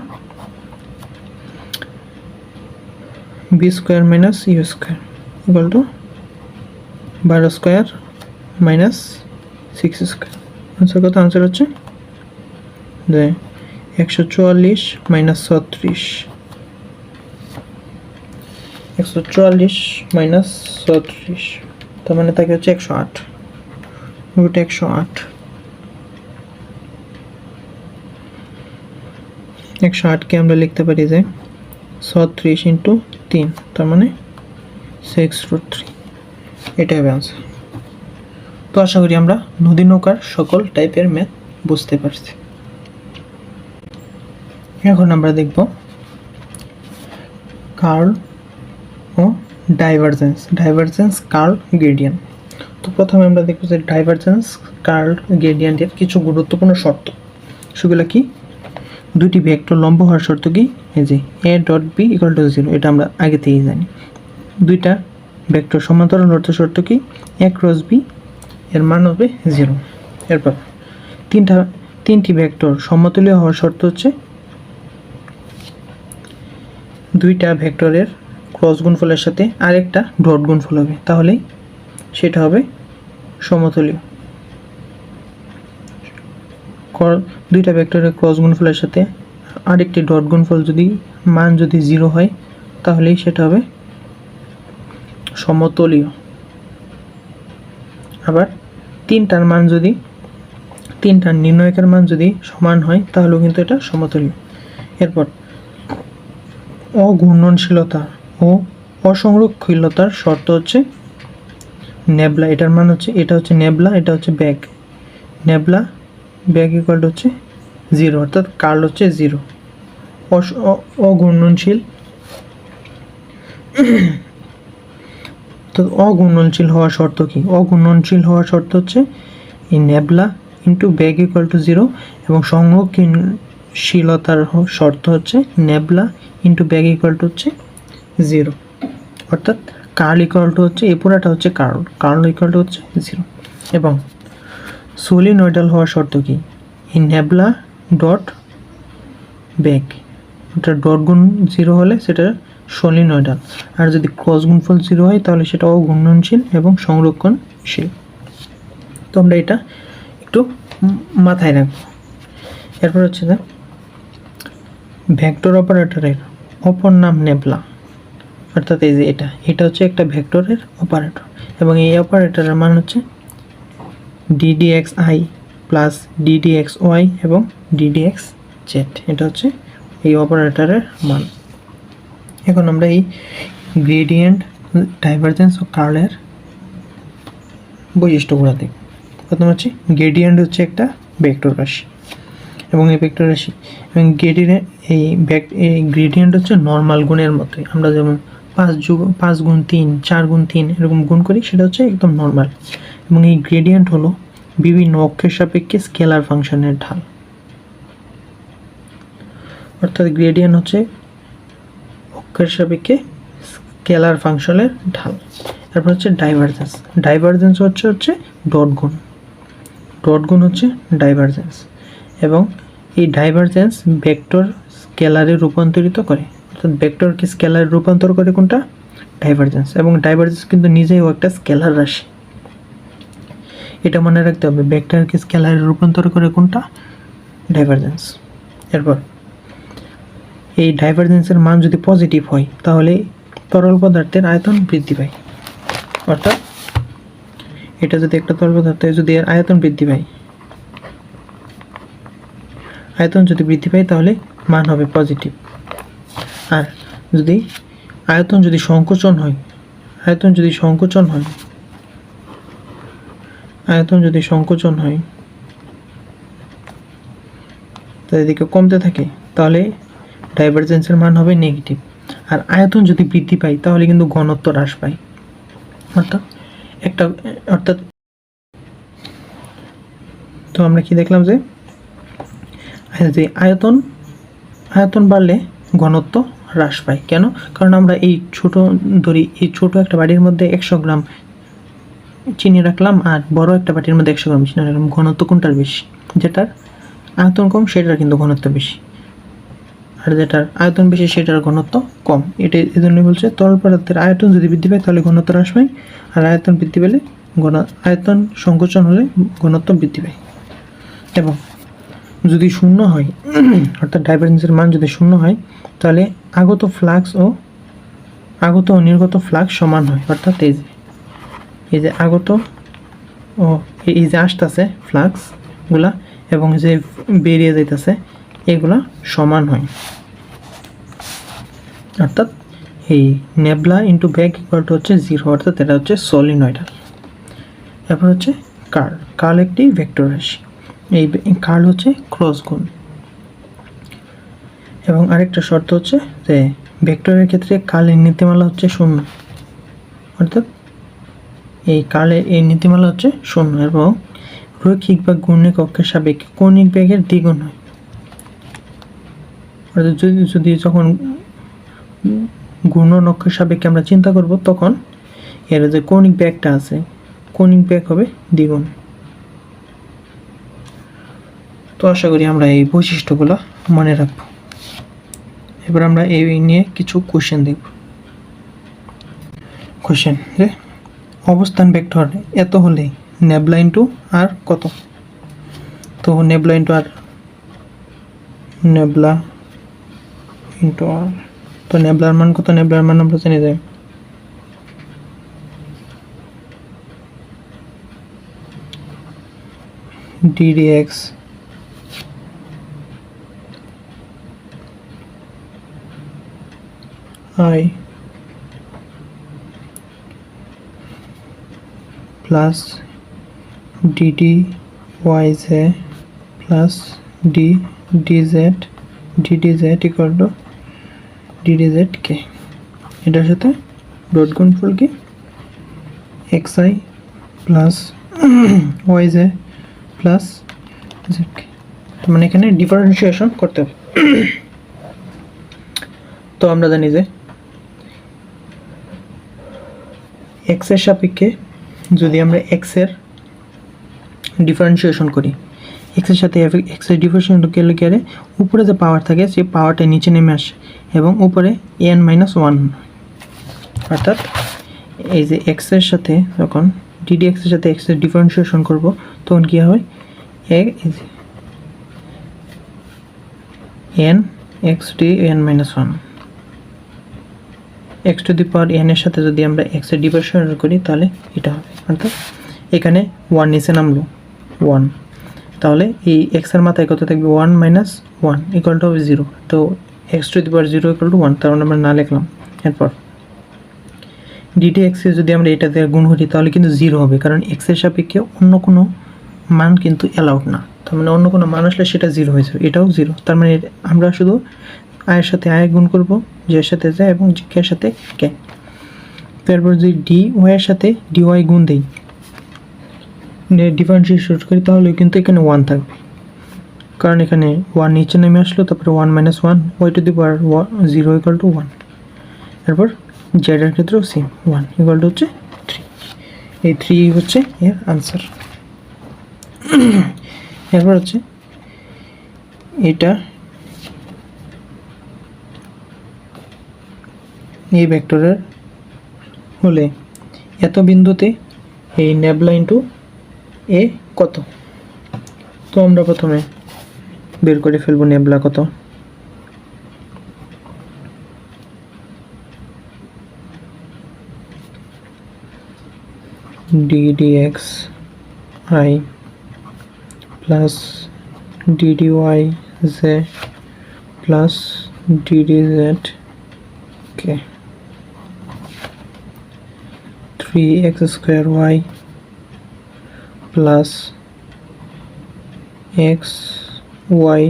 B square minus U square equal to 12 square minus 6 square. Answer কত, answer হচ্ছে 144 মাইনাস 36, 144 মাইনাস 36, তার মানে থাকে হচ্ছে 108, রুট 108, 108কে আমরা লিখতে পারি যে 36 ইন্টু 3, তার মানে 6√3, এটাই হবে আনসার। তো আশা করি আমরা নদী নৌকার সকল টাইপের ম্যাথ বুঝতে পারছি। এখন আমরা দেখব কার্ল ও ডাইভারজেন্স কার্ল গ্রেডিয়েন্ট। তো প্রথমে আমরা দেখব যে ডাইভারজেন্স কার্ল গ্রেডিয়েন্টের কিছু গুরুত্বপূর্ণ শর্ত। সেগুলো কি, দুটি ভেক্টর লম্ব হওয়ার শর্ত কি, এই যে a dot b equal to 0, এটা আমরা আগে থেকেই জানি। দুইটা ভেক্টর সমান্তরাল হওয়ার শর্ত কি, a ক্রস b এর মান হবে 0। এরপর তিনটি ভেক্টর সমতুল্য হওয়ার শর্ত হচ্ছে দুইটা ভেক্টরের ক্রস গুণফলের সাথে আরেকটা ডট গুণফল হবে, তাহলেই সেটা হবে সমতুল্য। দুইটা ভেক্টরের ক্রস গুণফলের সাথে আরেকটি ডট গুণফল মান যদি 0 হয় তাহলেই সেটা হবে সমতলীয়। আবার তিনটার নির্ণয়কের মান যদি সমান হয় তাহলেও কিন্তু এটা সমতলীয়। এরপর অঘূর্ণনশীলতা ও অসংরক্ষণশীলতার শর্ত হচ্ছে নেবলা, এটার মান হচ্ছে, এটা হচ্ছে নেবলা, এটা হচ্ছে নেবলা ব্যাগ ইকুয়াল টু হচ্ছে 0, অর্থাৎ কার্ল হচ্ছে 0। অঘূর্ণনশীল, তো অঘূর্ণনশীল হওয়ার শর্ত কি, অঘূর্ণনশীল হওয়ার শর্ত হচ্ছে এই nabla into bag equal to 0 এবং সংরক্ষণশীলতার শর্ত হচ্ছে nabla into bag equal to হচ্ছে 0, অর্থাৎ কার্ল ইকুয়াল টু হচ্ছে, এই পুরাটা হচ্ছে কার্ল ইকুয়াল টু হচ্ছে 0। এবং সলিনয়েডাল হওয়ার শর্ত কি, এই নেবলা ডট ব্যাগ এটা ডট গুণ 0 হলে সেটা সলিনয়েডাল, আর যদি ক্রস গুণফল 0 হয় তাহলে সেটা অঘূর্ণনশীল এবং সংরক্ষণশীল। তো আমরা এটা একটু মাথায় রাখবো। এরপর হচ্ছে যে ভেক্টর অপারেটরের অপর নাম নেবলা, অর্থাৎ এই যে এটা হচ্ছে একটা ভেক্টরের অপারেটর, এবং এই অপারেটরের মান হচ্ছে ddxi প্লাস ddxy এবং ddxz। এটা হচ্ছে এই অপারেটরের মান। এখন আমরা এই গ্রেডিয়েন্ট, ডাইভারজেন্স ও কার্লের বৈশিষ্ট্যগুলো দেখব। প্রথম হচ্ছে গ্রেডিয়েন্ট হচ্ছে একটা ভেক্টর রাশি, এবং এই ভেক্টর রাশি এবং এই গ্রেডিয়েন্ট হচ্ছে নর্মাল গুণের মতোই। আমরা যেমন 5 গুণ 3, 4 গুণ 3 এরকম গুণ করি, সেটা হচ্ছে একদম নর্মাল। এবং এই গ্রেডিয়েন্ট হলো বিভিন্ন অক্ষের সাপেক্ষে স্কেলার ফাংশনের ঢাল, অর্থাৎ গ্রেডিয়েন্ট হচ্ছে অক্ষের সাপেক্ষে স্কেলার ফাংশনের ঢাল। তারপর হচ্ছে ডাইভারজেন্স। ডাইভারজেন্স হচ্ছে ডট গুণ হচ্ছে ডাইভারজেন্স, এবং এই ডাইভারজেন্স ভেক্টর স্কেলারে রূপান্তরিত করে, অর্থাৎ ভেক্টরকে স্কেলারে রূপান্তর করে কোনটা? ডাইভারজেন্স। এবং ডাইভারজেন্স কিন্তু নিজেও একটা স্কেলার রাশি, এটা মনে রাখতে হবে। ভেক্টরকে স্কেলারে রূপান্তর করে কোনটা? ডাইভারজেন্স। এরপর এই ডাইভারজেন্সের মান যদি পজিটিভ হয় তাহলে তরল পদার্থের আয়তন বৃদ্ধি পায়, অর্থাৎ এটা যদি একটা তরল পদার্থের যদি এর আয়তন বৃদ্ধি পায়, তাহলে মান হবে পজিটিভ। আর যদি আয়তন যদি সংকোচন হয়, তো এদিকে কমতে থাকে, তাহলে ডাইভারজেন্সের মান হবে নেগেটিভ। আর আয়তন যদি বৃদ্ধি পায় তাহলে কিন্তু ঘনত্ব হ্রাস পায়, অর্থাৎ তো আমরা কি দেখলাম যে আয়তন বাড়লে ঘনত্ব হ্রাস পায়। কেন? কারণ আমরা এই ছোট একটা বাটির মধ্যে 100 গ্রাম চিনি রাখলাম, আর বড় একটা বাটির মধ্যে 100 গ্রাম চিনি রাখলাম, ঘনত্ব কোনটার বেশি? যেটার আয়তন কম সেটার কিন্তু ঘনত্ব বেশি, আর যেটার আয়তন বেশি সেটার ঘনত্ব কম। এটা এজন্যই বলছে তরল পদার্থের আয়তন যদি বৃদ্ধি পায় তাহলে ঘনত্ব হ্রাস পায়, আর আয়তন বৃদ্ধি পেলে আয়তন সংকোচন হলে ঘনত্ব বৃদ্ধি পায়। এবং যদি শূন্য হয়, অর্থাৎ ডাইভারজেন্সের মান যদি শূন্য হয়, তাহলে আগত ও নির্গত ফ্লাক্স সমান হয়, অর্থাৎ এই যে আগত ও এই যে আসতেছে ফ্লাক্সগুলা এবং যে বেরিয়ে যাইতেছে এগুলা সমান হয়, অর্থাৎ এই nabla into bag equal to হচ্ছে 0, অর্থাৎ এটা হচ্ছে সলিনয়েডাল। এরপর হচ্ছে কার্ল একটি ভেক্টর রাশি। এই কার্ল হচ্ছে ক্রস গুণ, এবং আরেকটা শর্ত হচ্ছে যে ভেক্টরের ক্ষেত্রে কার্লের নীতিমালা হচ্ছে 0, অর্থাৎ এই কার্লের এই নীতিমালা হচ্ছে 0, এবং রৈখিক বা গুণিক অক্ষের সাপেক্ষে কৌণিক বেগের দ্বিগুণ হয়। অর্থাৎ যদি যখন ঘূর্ণন অক্ষের সাপেক্ষে আমরা চিন্তা করব, তখন এর যে কৌণিক বেগটা আছে, কৌণিক বেগ হবে দ্বিগুণ। তো আশা করি আমরা এই বৈশিষ্ট্যগুলো মনে রাখবো। এবার আমরা এই নিয়ে কিছু কোশ্চেন দেখব। কোশ্চেন যে অবস্থান ভেক্টর এত হলে নেবলা ইন্টু আর কত? তো নেবলা ইন্টু আর, তো নেবলার মান কত? নেবলার মান আমরা জেনে যাই, ddx I plus ddYz plus ddz equal to ddz-k। এটার সাথে ডট গুণফল কি? xi plus yz plus zk। মানে এখানে ডিফারেন্সিয়েশন করতে হবে। তো আমরা জানি যে x এর সাপেক্ষে যদি আমরা x এর ডিফারেন্সিয়েশন করি, এক্সের সাথে এক্সের ডিফারেন্সিয়েশন গেলে গেলে উপরে যে পাওয়ার থাকে সেই পাওয়ারটা নিচে নেমে আসে এবং উপরে n-1, অর্থাৎ এই যে এক্সের সাথে যখন ডিডি এক্সের সাথে এক্সের ডিফারেন্সিয়েশন করব তখন কী হয় n x to n-1 x two the power n এর সাথে যদি আমরা x এর ডিফারেন্সিয়েশন করি তাহলে এটা হবে, অর্থাৎ এখানে 1 নিচে নামলো 1, তাহলে এই x এর মাথায় কত থাকবে 1 - 1 ইকুয়াল টু হবে 0, তো x two the power 0 equal to 1, তার মানে আমরা না লিখলাম। এরপর ডিডি এক্স এ যদি আমরা এটা দিয়ে গুণ করি তাহলে কিন্তু 0 হবে, কারণ x এর সাপেক্ষে অন্য কোনো মান কিন্তু অ্যালাউড না, তার মানে অন্য কোনো মান আসলে সেটা 0 হয়ে যাবে, এটাও 0, তার মানে আমরা শুধু আয়ের সাথে আয় গুণ করব, জের সাথে জে এবং কে এর সাথে কে। তারপর যদি ডি ওয়াই এর সাথে ডি ওয়াই গুণ দেই, ডিফারেন্সিয়েট করি, তাহলে কিন্তু এখানে 1 থাকবে, কারণ এখানে 1 নিচে নেমে আসলো, তারপরে 1 - 1 Y to the power 0 equal to 1। এরপর জেড এর ক্ষেত্রেও সেম 1 ইকুয়াল টু হচ্ছে 3, এই 3 হচ্ছে এর আনসার। এরপর হচ্ছে এটা এই ভেক্টরের হলে এত বিন্দুতে এই নেবলা ইন্টু এ কত, তো আমরা প্রথমে বের করে ফেলবো নেবলা কত। ddx I plus ddy z plus ddz k 3x square y plus x y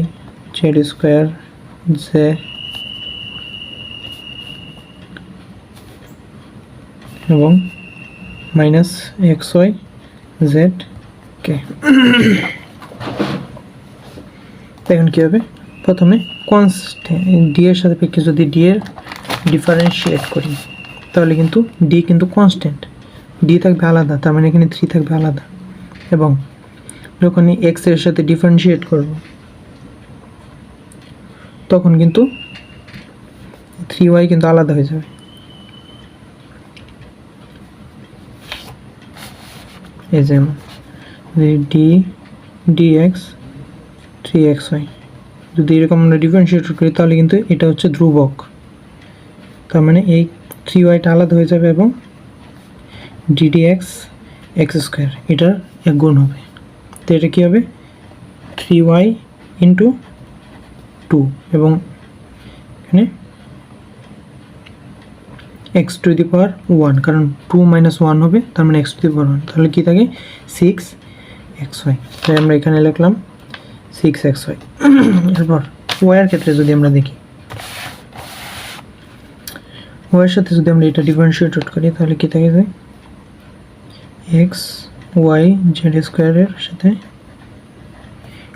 z square z এবং মাইনাস এক্স ওয়াই জেড কে। এখন কী হবে, প্রথমে কনস্ট্যান্ট ডি এর সাপেক্ষে যদি ডি এর ডিফারেন্সিয়েট করি তাহলে কিন্তু ডি কিন্তু কনস্ট্যান্ট, ডি থাকবে আলাদা, তার মানে এখানে 3 থাকবে আলাদা, এবং যখনই এক্স এর সাথে ডিফারেন্সিয়েট করব তখন কিন্তু 3y কিন্তু আলাদা হয়ে যাবে। এই যেমন ডি ডিএক্স 3xy যদি এরকম আমরা ডিফারেন্সিয়েট করি তাহলে কিন্তু এটা হচ্ছে ধ্রুবক, তার মানে এই 3yটা আলাদা হয়ে যাবে এবং ডিডিএক্স এক্স স্কোয়ার এটার এক গুণ হবে, তো এটা কী হবে 3y ইন্টু 2 এবং এখানে x টু দি পাওয়ার 1, কারণ 2 - 1 হবে, তার মানে x টু দি পাওয়ার 1, তাহলে কী থাকে 6xy, তাই আমরা এখানে লিখলাম 6xy। এরপর ওয়াইয়ের ক্ষেত্রে যদি আমরা দেখি, ওয়াইয়ের সাথে যদি আমরা এটা ডিফারেন্সিয়েট করি তাহলে কী থাকে যায় এক্স ওয়াই জেড স্কোয়ারের সাথে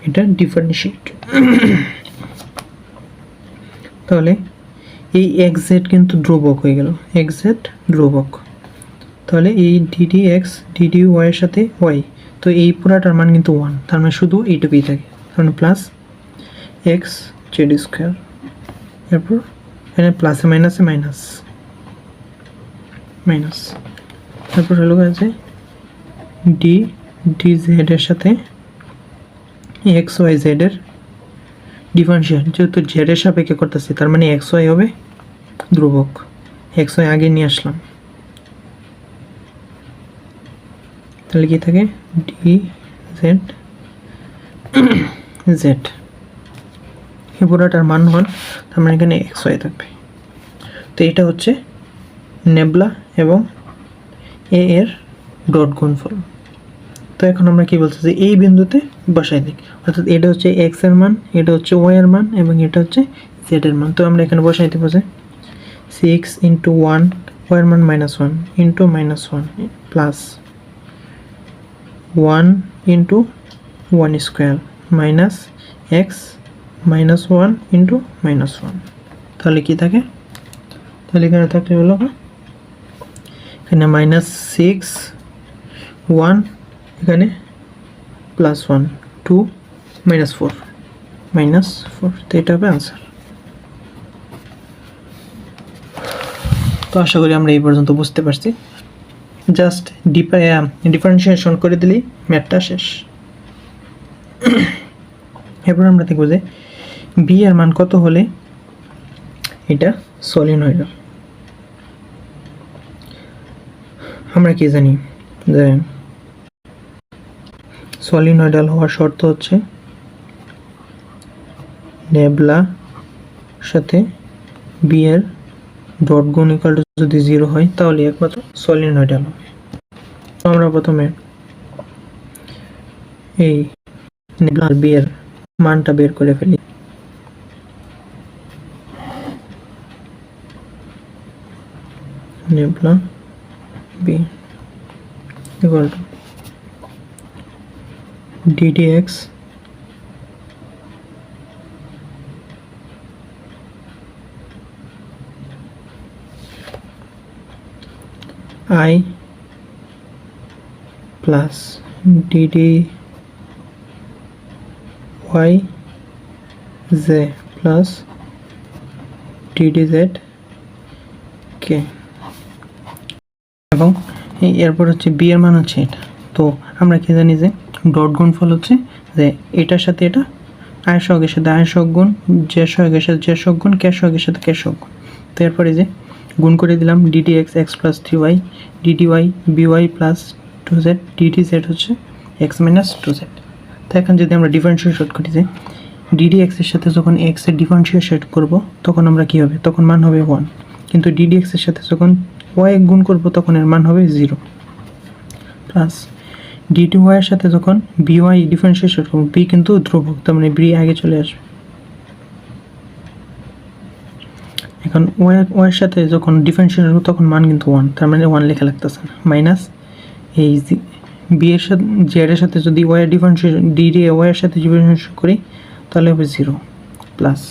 এটা ডিফারেন্সিয়েট, তাহলে এই এক্স জেড কিন্তু ধ্রুবক হয়ে গেল, এক্স জেড ধ্রুবক, তাহলে এই ডিডি এক্স ডিডি ওয়াইয়ের সাথে ওয়াই, তো এই পুরাটার মান কিন্তু 1, তার মানে শুধু এইটুকুই থাকে, কারণ প্লাস এক্স জেড স্কোয়ার, এরপর এখানে প্লাসে মাইনাসে মাইনাস মাইনাস, তারপর হলো আছে ডি ডি জেড এর সাথে এক্স ওয়াই জেড এর ডিফারেন্সিয়েট, যেহেতু জেড এর সাপেক্ষে করতেছি তার মানে এক্স ওয়াই হবে ধ্রুবক, এক্স ওয়াই আগে নিয়ে আসলাম, তাহলে কি থাকে ডি জেড জেড, এই পুরোটার মান 1, তার মানে এখানে এক্স ওয়াই থাকবে, তো এটা হচ্ছে নেবলা এবং এ এর ডট গুণফল। তো এখন আমরা কি বলছি যে এই বিন্দুতে বসাই দিই, অর্থাৎ এটা হচ্ছে এক্স এর মান, এটা হচ্ছে ওয়াই এর মান এবং এটা হচ্ছে জেড এর মান, তো আমরা এখানে বসাই দেবো যে 6 ইন্টু 1 ওয়াই এর মান -1 into -1 plus 1 into 1 square minus x -1 into -1, তাহলে কি থাকে, তাহলে এখানে থাকলে হলো এখানে -6 1 এখানে +1 2 -4 -4, তো এটা হবে আনসার। তো আশা করি আমরা এই পর্যন্ত বুঝতে পারছি। জাস্ট ডিফারেন্সিয়েশন করে দিলেই ম্যাথটা শেষ। এরপর আমরা দেখব যে বি এর মান কত হলে এটা সলিনয়েড। আমরা কি জানি যে সলিনয়েডাল হওয়ার শর্ত হচ্ছে নেবলা সাথে বি এর ডট গুণ ইকুয়াল টু যদি 0 হয় তাহলে একমাত্র সলিনয়েডাল হবে। তো আমরা প্রথমে এই নেবলা বি এর মানটা বের করে ফেলি। Nabla B equal to ddx I plus dd y z plus ddz k, এবং এরপর হচ্ছে বি এর মান হচ্ছে এটা। তো আমরা কি জানি যে ডট গুণফল হচ্ছে যে এটার সাথে এটা, আয়ের সহগের সাথে আয়ের সহগ গুণ, যে সহগের সাথে যে সহগ গুণ, কে সহগের সাথে কে সহগ গুণ। তো এরপরে যে গুণ করে দিলাম ddx x plus 3y ddy by plus 2z ddz হচ্ছে x minus 2z। তো এখন যদি আমরা ডিফারেন্সিয়েশন করি যে ddx এর সাথে যখন x এর ডিফারেন্সিয়েশন করব তখন আমরা কি হবে, তখন মান হবে 1, কিন্তু ddx এর সাথে যখন y গুণ করব তখন এর মান হবে 0, প্লাস dy এর সাথে যখন by ডিফারেন্সিয়েশন করব, b কিন্তু ধ্রুবক, তার মানে b আগে চলে আসবে। এখন y এর সাথে যখন ডিফারেন্সিয়েশন করব তখন মান কিন্তু 1, তার মানে 1 লেখা লাগতেছে না, মাইনাস এই b এর সাথে z এর সাথে যদি y এর ডিফারেন্সিয়েশন y এর সাথে ডিফারেন্সিয়েশন করি তাহলে হবে 0, প্লাস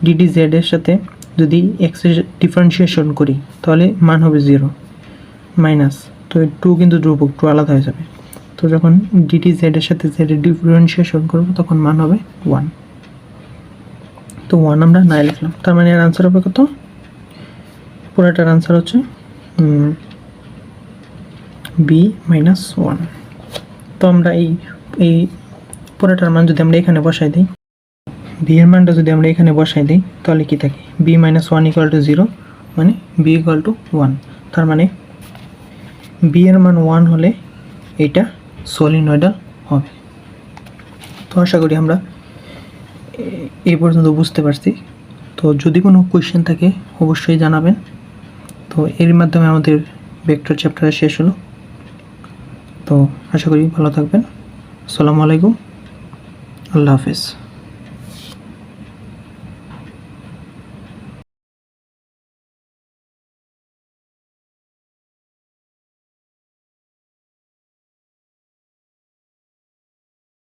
ddz এর সাথে যদি x এর ডিফারেন্সিয়েশন করি তাহলে মান হবে 0, মাইনাস, তো 2 কিন্তু ধ্রুবক, 2 আলাদা হয়ে যাবে। তো যখন ddz এর সাথে z এর ডিফারেন্সিয়েশন করব তখন মান হবে 1, তো 1 আমরা নাই লিখলাম। তার মানে এর আনসার হবে কত, পুরোটার আনসার হচ্ছে b minus 1। তো আমরা এই পুরোটার মান যদি আমরা এখানে বসাই দিই, b এর মানটা যদি আমরা এখানে বসাই দিই তাহলে কি থাকে, b minus 1 equal to 0, মানে b equal to 1। তার মানে b এর মান 1 হলে এটা সলিনয়েডাল হবে। তো আশা করি আমরা এই পর্যন্ত বুঝতে পারছি। তো যদি কোনো কোয়েশ্চেন থাকে অবশ্যই জানাবেন। তো এর মাধ্যমে আমাদের ভেক্টর চ্যাপ্টার শেষ হলো। তো আশা করি ভালো থাকবেন। আসসালামু আলাইকুম, আল্লাহ হাফেজ।